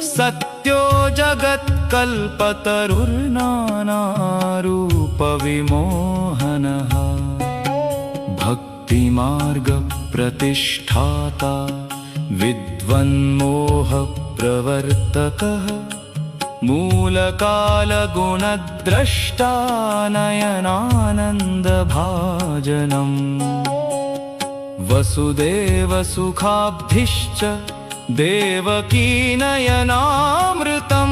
सत्यो जगत्कल्पतरुर्नानारूपविमोहनः भक्तिमार्गप्रतिष्ठाता विद्वन्मोहप्रवर्तकः मूलकालगुणद्रष्टा नयनानन्दभाजनम् वसुदेवसुखाब्धिश्च देवकी नयनामृतं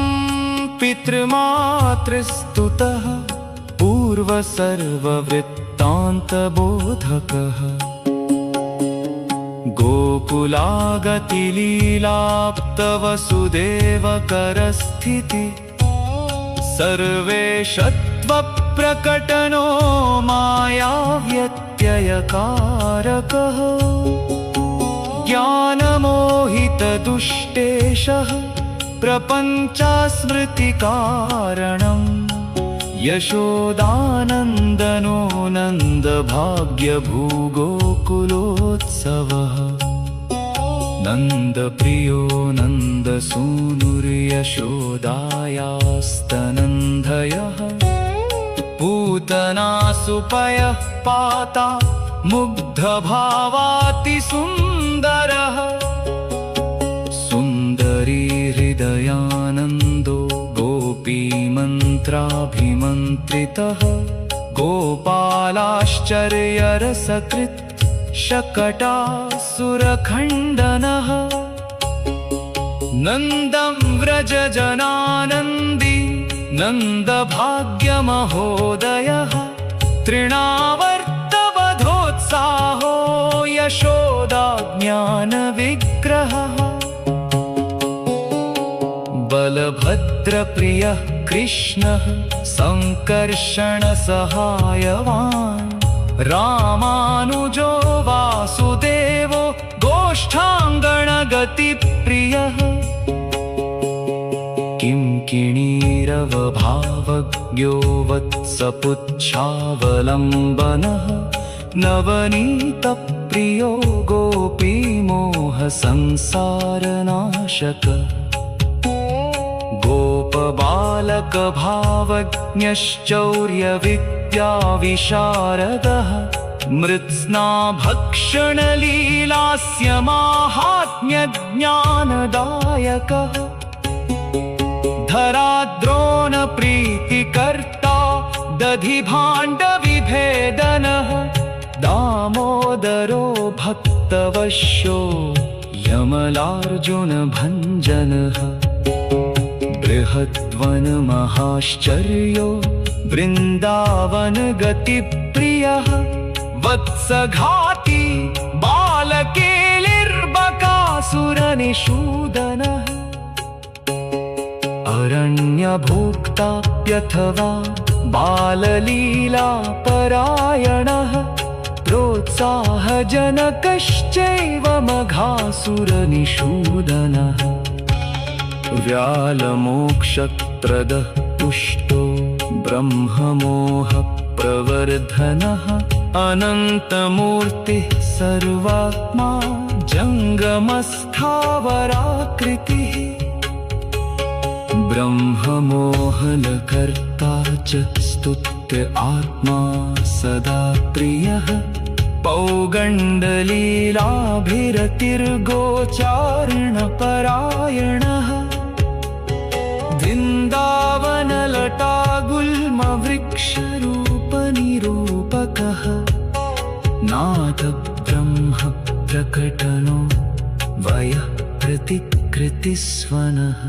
पितृमातृस्तुतः पूर्वसर्ववृत्तान्तबोधकः गोकुलागतिलीलाप्तवसुदेवकरस्थिति सर्वेशत्वप्रकटनो मायाव्यत्ययकारकः ज्ञानमोहितदुष्टेशः प्रपञ्चस्मृतिकारणम् यशोदानन्दनो नन्दभाग्यभूगोकुलोत्सवः नन्दप्रियो नन्दसूनुर्यशोदायास्तनन्दयः पूतनासुपयः पाता मुग्धभावातिसुन्दरः सुन्दरी हृदयानन्दो गोपीमन्त्राभिमन्त्रितः गोपालाश्चर्यरसकृत् शकटासुरखण्डनः नन्दं व्रजजनानन्दी नन्दभाग्यमहोदयः तृणावर्तवधोत्साहो यशोदाज्ञानविग्रहः बलभद्रप्रियः कृष्णः सङ्कर्षणसहायवान् रामानुजो वासुदेवो गोष्ठाङ्गणगतिप्रियः किङ्किणीरवभावज्ञो वत्सपुच्छावलम्बनः नवनीतप्रियो गोपीमोहसंसारनाशकः गोपबालकभावज्ञश्चौर्यविद्याविशारदः मृत्स्नाभक्षणलीलास्य माहात्म्यज्ञानदायकः धराद्रोणप्रीतिकर्ता दधिभाण्डविभेदनः दामोदरो भक्तवश्यो यमलार्जुनभञ्जनः बृहद्वनमहाश्चर्यो वृन्दावनगतिप्रियः वत्सघाती बालकेलिर्बकासुर सुरनिषूदनः अरण्यभोक्ताप्यथवा बाललीलापरायणः प्रोत्साहजनकश्चैव मघासुरनिषूदनः व्यालमोक्षप्रदः पुष्टो ब्रह्ममोहप्रवर्धनः अनन्तमूर्तिः सर्वात्मा जङ्गमस्थावराकृतिः ब्रह्ममोहनकर्ता च स्तुत्य आत्मा सदा प्रियः पौगण्डलीलाभिरतिर्गोचारणपरायणः वृन्दावनलटागुल्मवृक्षरूपनिरूपकः नाथब्रह्म प्रकटनो वयः प्रतिकृतिस्वनः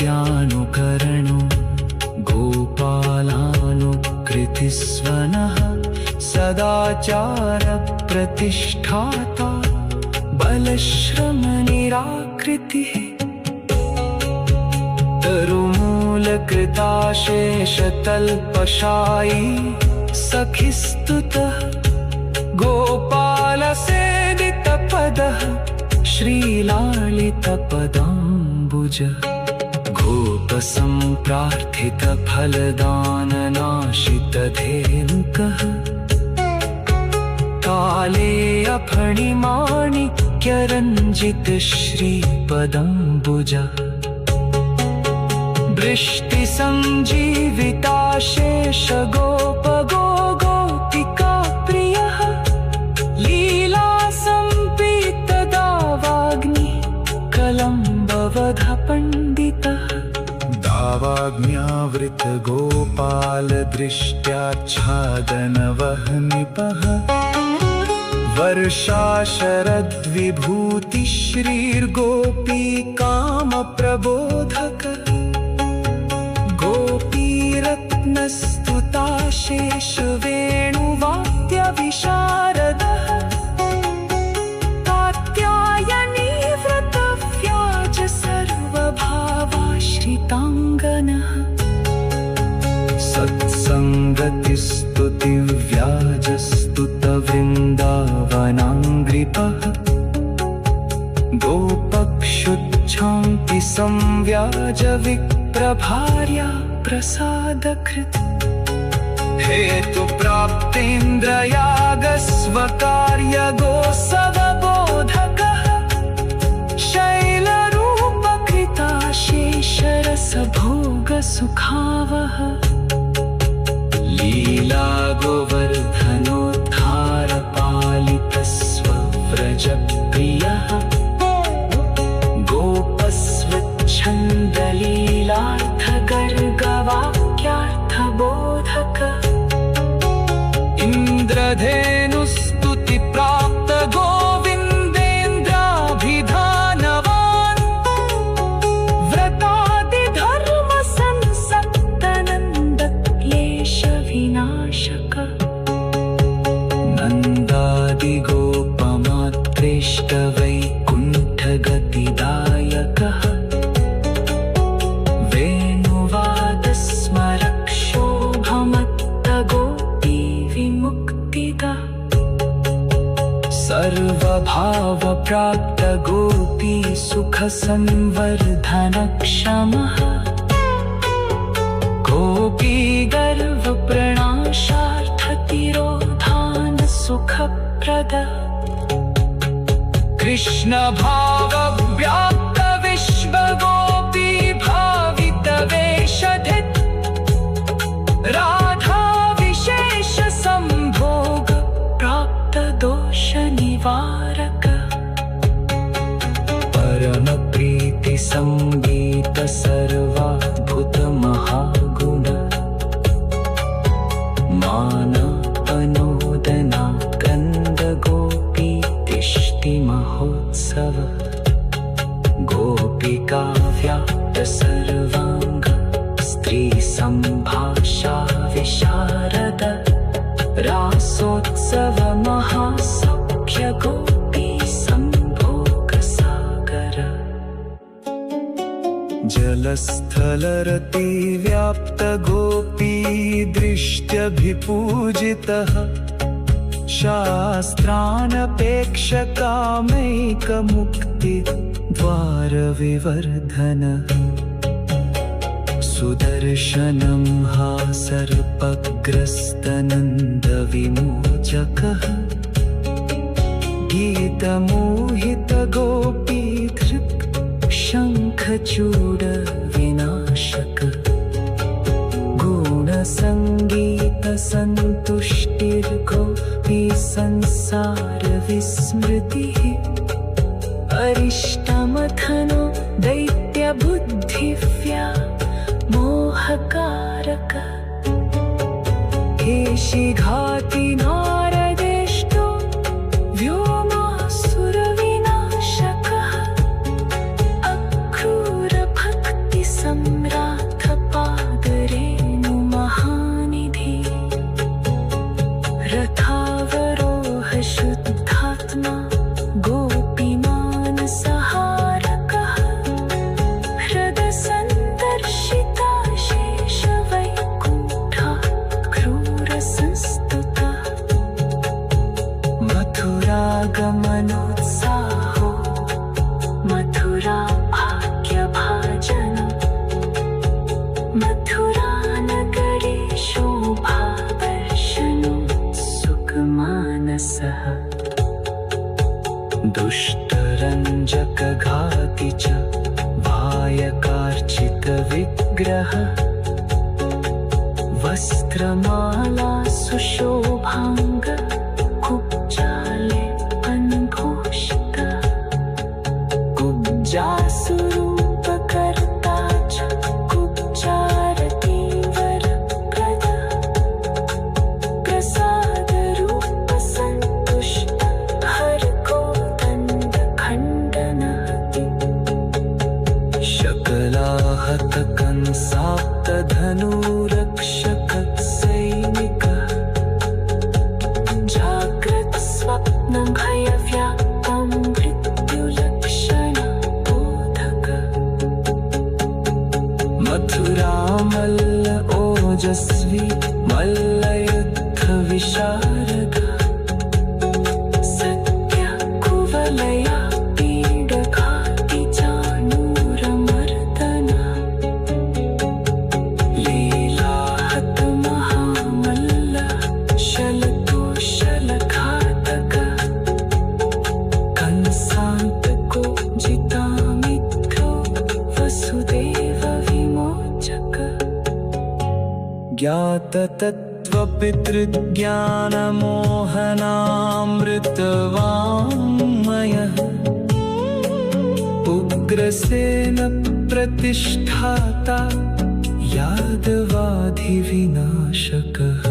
बहिनृत्यानुकरणो गोपालानुकृतिस्वनः सदाचारप्रतिष्ठाता बलश्रमनिराकृतिः तरुमूलकृताशेषतल्पशायी सखिस्तुतः गोपालसेदितपदः श्रीलालितपदाम्बुजः गोपसम्प्रार्थितफलदाननाशितधेनुकः कालेयफणिमाणिक्यरञ्जितश्रीपदाम्बुजः वृष्टिसञ्जीविताशेषगोपगोपिकाप्रियः लीलासम्पीतदावाग्नि कलम्बवधपण्डितः दावाग्न्यावृतगोपालदृष्ट्याच्छादनवह्निपः वर्षाशरद्विभूतिश्रीर्गोपीकामप्रबोधकः गोपीरत्नस्तुताशेषवेणुवाद्यविशारदः कात्यायनीव्रतव्याज सर्वभावाश्रिताङ्गनः सत्सङ्गतिस्तुतिव्याजस्तुतवृन्दावनाङ्घ्रिपः गोपक्षुच्छान्ति संव्याजविप्रभार्या प्रसादकृत् हेतुप्राप्तेन्द्रयागस्वकार्यगोत्सवबोधकः शैलरूपकृताशेषरसभोगसुखावः लीलागोवर्धनोद्धारपालितस्वव्रजप्रियः गोपस्वच्छन्दलीलार्थगर्गवाक्यार्थबोधकः इन्द्रधेनुस्तुतिप्राप्त गोविन्देन्द्राभिधानवान् व्रतादिधर्मसंसक्तनन्दक्लेशविनाशकः नन्दादिगोपमात्रेष्टवैकुण्ठगतिदायकः वेणुवादस्मरक्षोभमत्तगोपीविमुक्तिदः सर्वभावप्राप्त गोपी सुखसंवर्धनक्षमः गोपी गर्वप्रणाशार्थतिरोधान सुखप्रदः कृष्ण भावव्याप्त विश्वगोपी भावितवेषधित् राधा विशेष संभोग प्राप्त दोष निवारक परम प्रीति संगीत सर्वाद्भुत महागुण मान अनोदना कंद गोपी तिष्टि महोत्सव गोपिका व्याप्त सर्वांग स्त्री संभाषा विशारद रासोत्सव महासौख्य गोपी जलस्थलरतिव्याप्तगोपी दृष्ट्यभिपूजितः शास्त्रानपेक्षकामैकमुक्तिद्वारविवर्धनः सुदर्शनं हा सर्पग्रस्तनन्दविमोचकः गीतमोहितगोपीधृक् शङ्खचूडविनाशकः गुणसङ्गीतसन्तुष्टिर्गोपी संसारविस्मृतिः अरिष्टमथनो दैत्यबुद्धिव्या मोहकारक केशिघाति नारदेष्टो व्योमासुरविनाशकः अक्रूरभक्तिसम्राटपादरेणुमहानिधि रथावरोह शुद्धात्मा गोपीमानसहारकः हृदसन्दर्शिता शेषवैकुण्ठा क्रूरसंस्तुता मथुरागमनोत्साहो मथुरा भाग्यभाजनम् मथुरानगरे शोभावर्षणो सुखमानसः दुष्टरञ्जकघाति च वायकार्चितविग्रह वस्त्रमाला सुशोभाङ्ग कुब्जाले अनघोषित कुब्जासुरूपकर्ता च कुब्जारतीवरप्रद प्रसादरूपसन्तुष्ट हरकोदण्डखण्डनहति शकलाहतकंसाप्तधनुरक्षकसैनिकः जाग्रत्स्वप्नभयव्याप्तं मृत्युलक्षणबोधकः मथुरामल्ल ओजस्वी मल्लयुद्धविशारदः सत्याकुवलया पीडघाति चाणूरमर्दनः लीलाहत महामल्ल शलतोषलघातकः कंसान्तको जितामित्रो वसुदेवविमोचकः ज्ञाततत्त्वपितृज्ञानमोहनामृतवाङ्मयः उग्रसेन प्रतिष्ठाता यादवाधिविनाशकः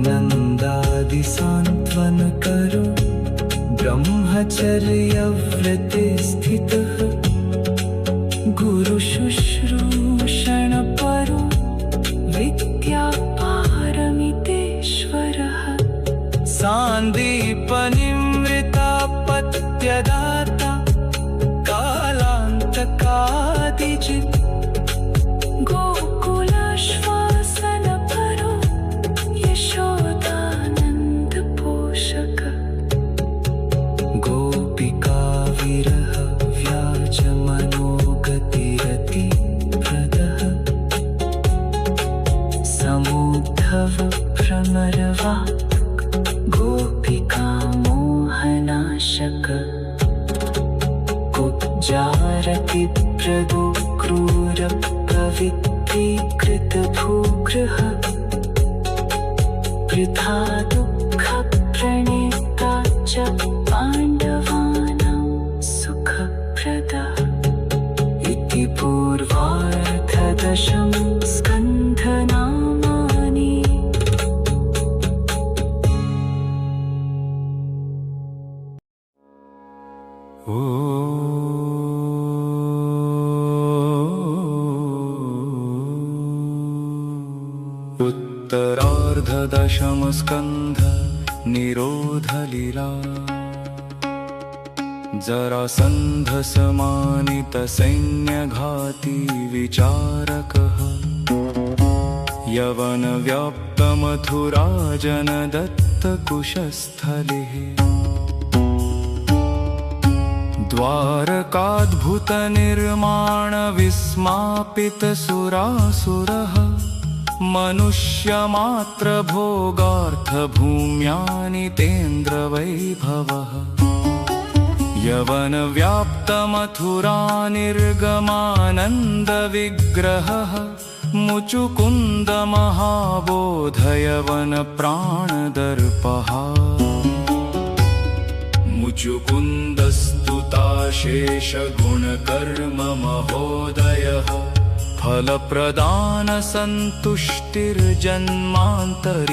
नन्दादिसान्त्वनकरो ब्रह्मचर्यव्रते स्थितः गुरुशुश्रूषणपरो विद्यापारमितेश्वरः सान्दीपनिमृतापत्यदाता कालान्तकादिजित् गोकुलाश्वासनपरो यशोदानन्दपोषकः गोपिकाविरह व्याजमनोगतिरतिप्रदः समुद्धव भ्रमरवा गोपिका मोहनाशकः कुब्जारतिप्रदो क्रूरप्रवित्तीकृतभूगृहः वृथा दुःखप्रणेता च पाण्डवानां सुखप्रदः इति पूर्वार्धदशम स्कन्धनामानि उत्तरार्धदशमस्कन्ध निरोधलीला जरासन्धसमानितसैन्यघाती विचारकः यवनव्याप्तमथुराजनदत्तकुशस्थलिः द्वारकाद्भुतनिर्माणविस्मापितसुरासुरः मनुष्यमात्रभोगार्थभूम्यानितेन्द्रवैभवः यवनव्याप्तमथुरानिर्गमानन्दविग्रहः मुचुकुन्दमहाबोधयवनप्राणदर्पः मुचुकुन्दस्तुताशेषगुणकर्ममहोदयः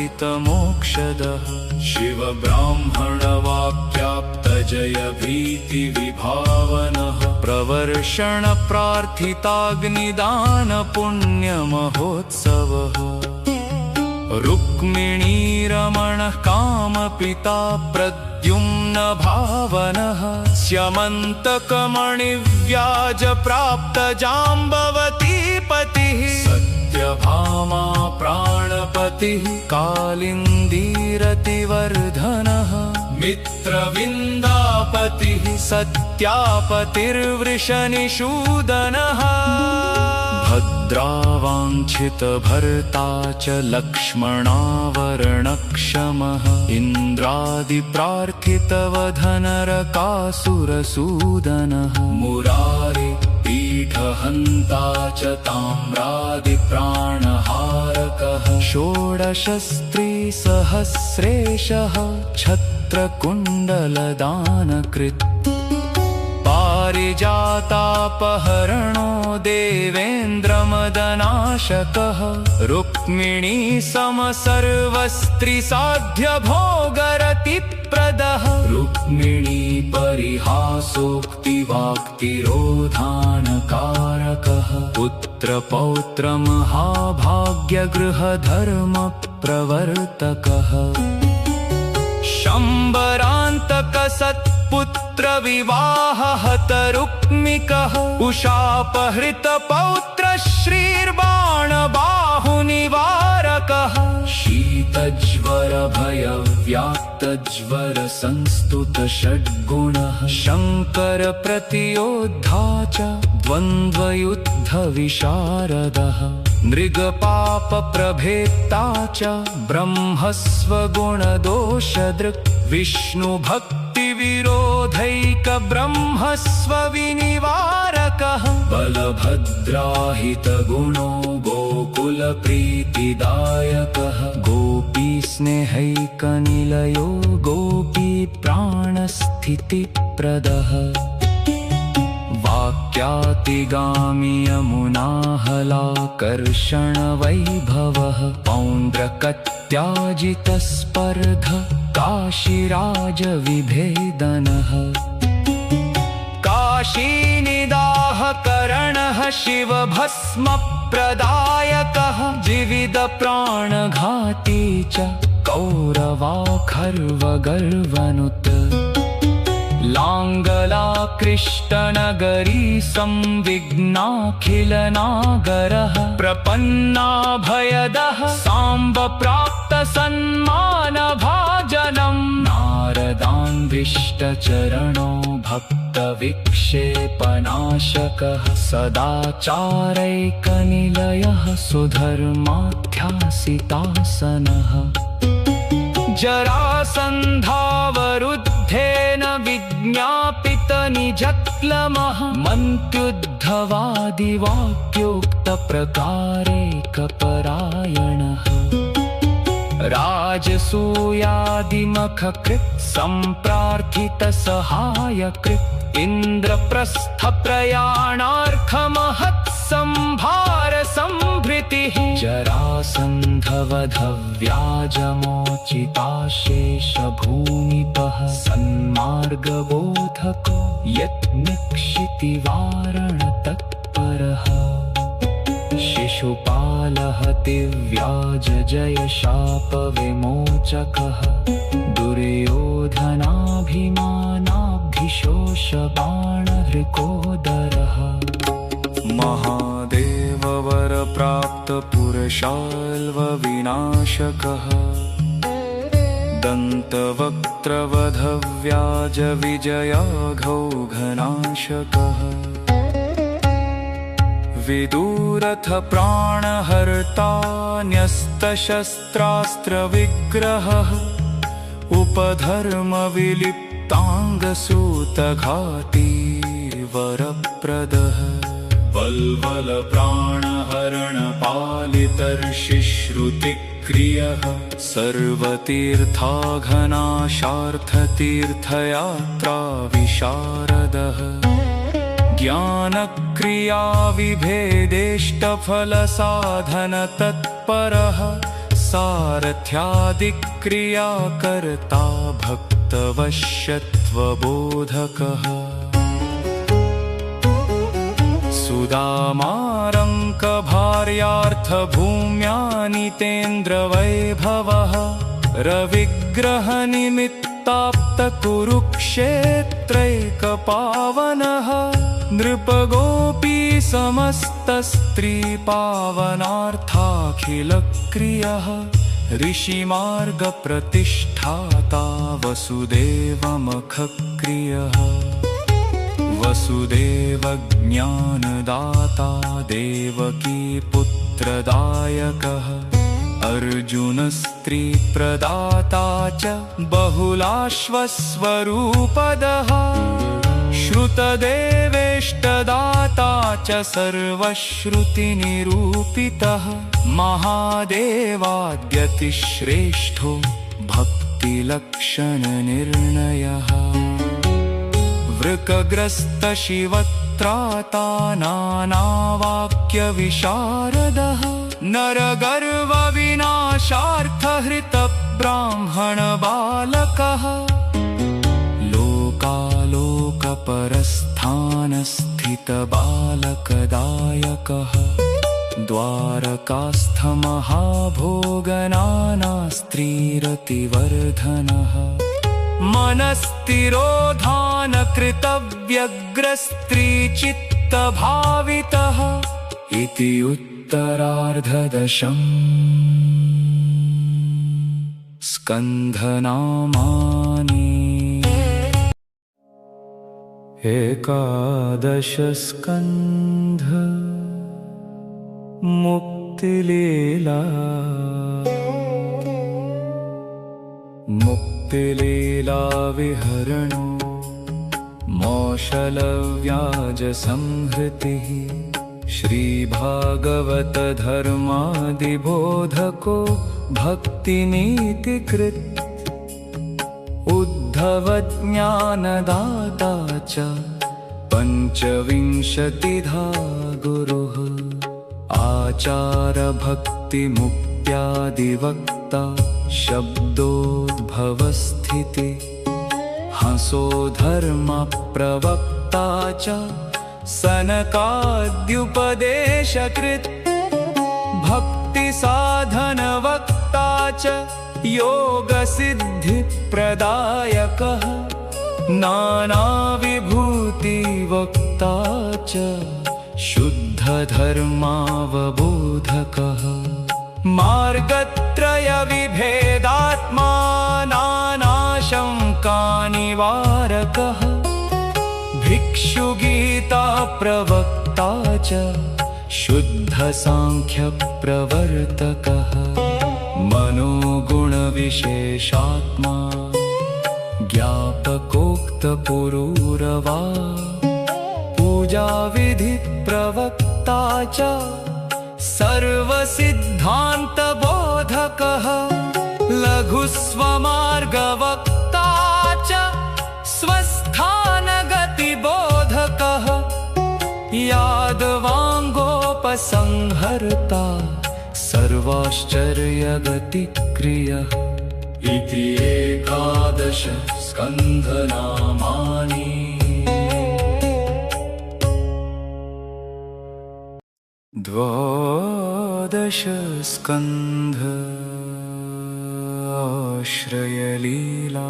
फलप्रदानसन्तुष्टिर्जन्मान्तरितमोक्षदः शिवब्राह्मणवाक्याप्तजयभीतिविभावनः प्रवर्षणप्रार्थिताग्निदानपुण्यमहोत्सवः रुक्मिणीरमणः कामपिता प्रद्युम्नभावनः स्यमन्तकमणिव्याजप्राप्तजाम्बवतीपतिः सत्यभामा प्राणपतिः कालिन्दीरतिवर्धनः मित्रविन्दापतिः सत्यापतिर्वृषनिषूदनः भद्रावाञ्छितभर्ता च लक्ष्मणावरणक्षमः इन्द्रादिप्रार्थितवधनरकासुरसूदनः मुरारि पीठहन्ता च ताम्रादिप्राणहारकः षोडशस्त्रीसहस्रेशः छत्रकुण्डलदानकृत् पारिजातापहरणो देवेन्द्रमदनाशकः रुक्मिणी समसर्वस्त्रिसाध्यभोगरतिप्रदः रुक्मिणी परिहासोक्तिवाक्तिरोधानकारकः पुत्रपौत्रमहाभाग्यगृहधर्मप्रवर्तकः शम्बरान्तकसत्पुत्रविवाहहतरुक्मिकः उशापहृतपौत्रश्रीर्बाणबाहुनिवारकः शीतज्वरभयव्याप्तज्वरसंस्तुतषड्गुणः शङ्करप्रतियोद्धा च द्वन्द्वयुद्धविशारदः नृगपापप्रभेत्ता च ब्रह्मस्वगुणदोषदृक् विष्णुभक्तिविरोधैकब्रह्मस्वविनिवारकः बलभद्राहितगुणो गोकुलप्रीतिदायकः गोपीस्नेहैकनिलयो गोपीप्राणस्थितिप्रदः वाक्यातिगामी यमुनाहलाकर्षणवैभवः पौण्ड्रकत्याजितस्पर्ध काशीराजविभेदनः काशीनिदाहकरणः शिवभस्मप्रदायकः जिविदप्राणघाती च कौरवाखर्वगर्वनुत लाङ्गलाकृष्टनगरी संविघ्नाखिलनागरः प्रपन्नाभयदः साम्बप्राप्तसन्मानभाजनम् नारदान्विष्टचरणो भक्तविक्षेपनाशकः सदाचारैकनिलयः सुधर्माध्यासितासनः जरासन्धावरुद्धेन विज्ञापितनिजक्लमः मन्त्युद्धवादिवाक्योक्तप्रकारेकपरायणः राजसूयादिमखकृत् सम्प्रार्थितसहायकृत् इन्द्रप्रस्थप्रयाणार्थमहत्संभारसंभृतिः जरासन्धवधव्याजमोचिताशेषभूमिपः सन्मार्गबोधको यत्निक्षितिवारणतत्परः शिशुपालः दिव्याजजयशापविमोचकः दुर्योधनाभिमानाभिशोष शाल्वविनाशकः दन्तवक्त्रवधव्याजविजयाघौघनाशकः विदुरथ प्राणहर्ता न्यस्तशस्त्रास्त्रविग्रहः उपधर्मविलिप्ताङ्गसूतघाती वरप्रदः बल्वलप्राणहरणपालितर्षिश्रुतिक्रियः सर्वतीर्थाघनाशार्थतीर्थयात्राविशारदः ज्ञानक्रियाविभेदेष्टफलसाधनतत्परः सारथ्यादिक्रियाकर्ता भक्तवश्यत्वबोधकः सुदामारङ्कभार्यार्थभूम्यानितेन्द्रवैभवः रविग्रहनिमित्ताप्तकुरुक्षेत्रैकपावनः नृपगोपी समस्तस्त्रीपावनार्थाखिलक्रियः ऋषिमार्गप्रतिष्ठाता वसुदेवमखक्रियः वसुदेवज्ञानदाता देवकीपुत्रदायकः अर्जुनस्त्रीप्रदाता च बहुलाश्वस्वरूपदः श्रुतदेवेष्टदाता च सर्वश्रुतिनिरूपितः महादेवाद्यतिश्रेष्ठो भक्तिलक्षणनिर्णयः वृकग्रस्तशिवत्राता नानावाक्यविशारदः नरगर्वविनाशार्थहृतब्राह्मणबालकः लोकालोकपरस्थानस्थितबालकदायकः द्वारकास्थमहाभोगनानास्त्रीरतिवर्धनः मनस्तिरोधानकृतव्यग्रस्त्रीचित्तभावितः इति उत्तरार्धदशम् स्कन्धनामानि एकादश स्कन्ध मुक्तिलीला मुक्तिलीला विहरणो मौशलव्याजसंहृतिः श्रीभागवतधर्मादिबोधको भक्तिनीतिकृत् उद्धवज्ञानदाता च पञ्चविंशतिधा गुरुः आचारभक्तिमुक्त्यादिवक्ता शब्दोद्भवस्थिति हंसो धर्मप्रवक्ता च सनकाद्युपदेशकृत् भक्तिसाधनवक्ता च योगसिद्धिप्रदायकः नानाविभूतिवक्ता च शुद्धधर्मावबोधकः मार्गत्रयविभेदात्मा नानाशङ्कानिवारकः भिक्षुगीताप्रवक्ता च शुद्धसाङ्ख्यप्रवर्तकः मनोगुणविशेषात्मा ज्ञापकोक्तपुरूरवा पूजाविधिप्रवक्ता च सर्वसिद्धान्तबोधकः लघुस्वमार्गवक्ता च स्वस्थानगतिबोधकः यादवाङ्गोपसंहर्ता सर्वाश्चर्यगतिक्रियः इति एकादश स्कन्धनामानि द्वादश स्कन्ध आश्रयलीला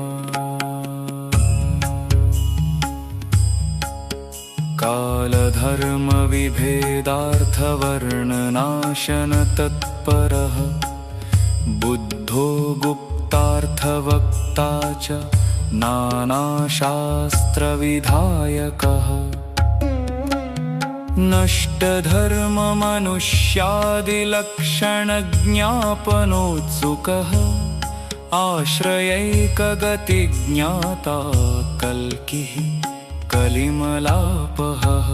कालधर्मविभेदार्थवर्णनाशनतत्परः बुद्धो गुप्तार्थवक्ता च नानाशास्त्रविधायकः नष्टधर्ममनुष्यादिलक्षणज्ञापनोत्सुकः आश्रयैकगतिज्ञाता कल्किः कलिमलापहः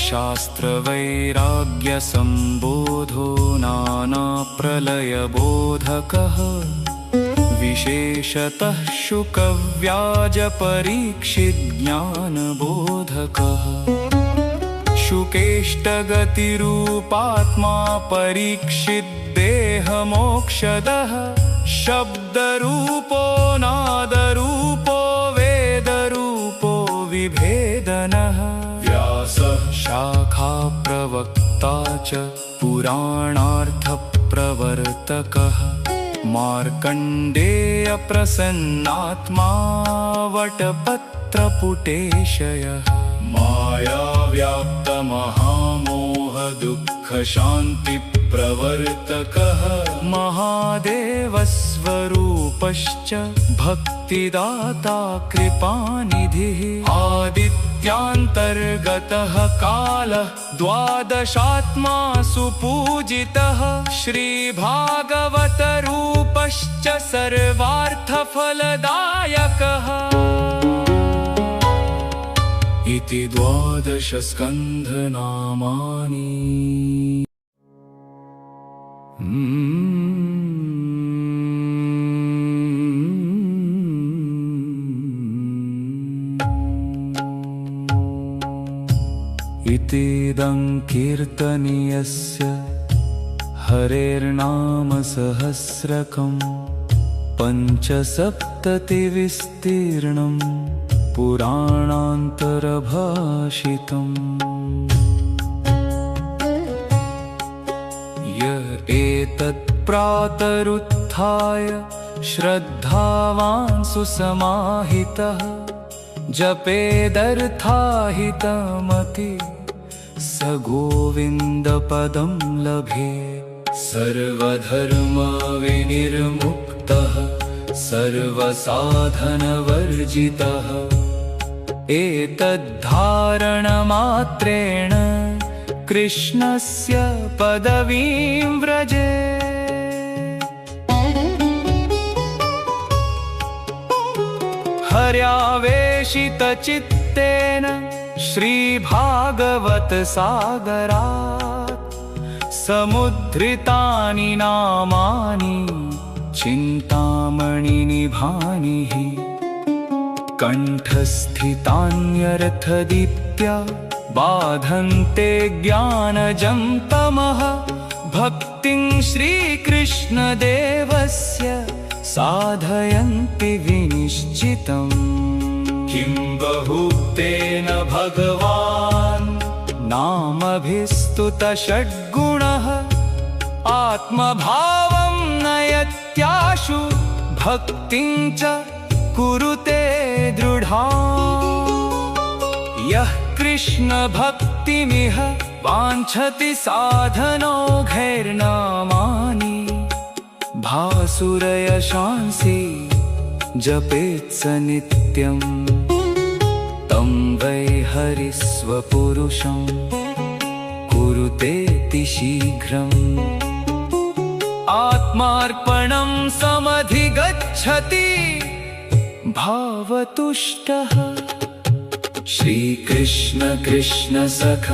शास्त्रवैराग्यसम्बोधो नानाप्रलयबोधकः विशेषतः शुकव्याजपरीक्षिज्ञानबोधकः शुकेष्टगतिरूपात्मा परीक्षिद्देहमोक्षदः शब्दरूपो नादरूपो वेदरूपो विभेदनः व्यासः शाखाप्रवक्ता च पुराणार्थप्रवर्तकः मार्कण्डेयप्रसन्नात्मा वटपत्रपुटेशयः मायाव्याप्तमहामोहदुःखशान्तिप्रवर्तकः महादेवस्वरूपश्च भक्तिदाता कृपानिधिः आदित्यान्तर्गतः कालः द्वादशात्मा सुपूजितः श्रीभागवतरूपश्च सर्वार्थफलदायकः इति 12 स्कन्धनामानि। इतीदं कीर्तनीयस्य हरेर्नामसहस्रकं 75विस्तीर्णं पुराणान्तरभाषितम् य एतत् प्रातरुत्थाय श्रद्धावान् सुसमाहितः जपेदर्थाहितमति स गोविन्दपदं लभे सर्वधर्मविनिर्मुक्तः सर्वसाधनवर्जितः एतद्धारणमात्रेण कृष्णस्य पदवीं व्रजे हर्यावेशितचित्तेन श्रीभागवतसागरात् समुद्धृतानि नामानि चिन्तामणिनिभानिः कण्ठस्थितान्यर्थदीप्त्या बाधन्ते ज्ञानजं तमः भक्तिं श्रीकृष्णदेवस्य साधयन्ति विनिश्चितम् किं बहुतेन भगवान् नामभिस्तुतः षड्गुणः आत्मभावं नयत्याशु भक्तिं च कुरुते दृढा यः कृष्णभक्तिमिह वाञ्छति साधनौघैर्नामानि भासुरयशांसि जपेत्स नित्यं तं वै हरिस्वपुरुषं कुरुतेति शीघ्रम् आत्मार्पणं समधिगच्छति भावतुष्टः श्रीकृष्ण कृष्ण सख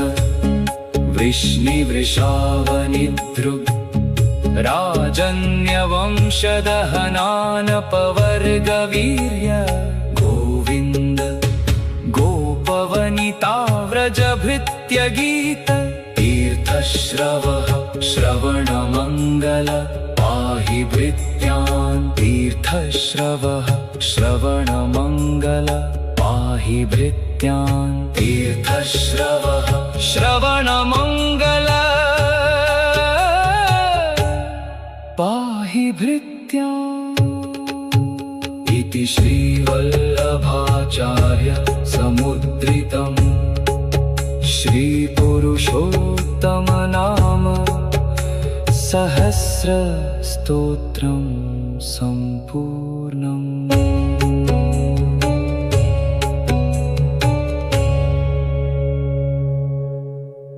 वृष्णिवृषावनिधृग् राजन्यवंशदहनानपवर्गवीर्य गोविन्द गोपवनिता व्रजभृत्यगीत तीर्थश्रवः श्रवणमङ्गल पाहि भृत्यान् तीर्थश्रवः श्रवणमङ्गल पाहि भृत्यान् तीर्थश्रवः श्रवणमङ्गल पाहि भृत्यान् इति श्रीवल्लभाचार्य समुद्रितम् श्रीपुरुषोत्तमनाम सहस्रस्तोत्रं सम्पूर्णम्।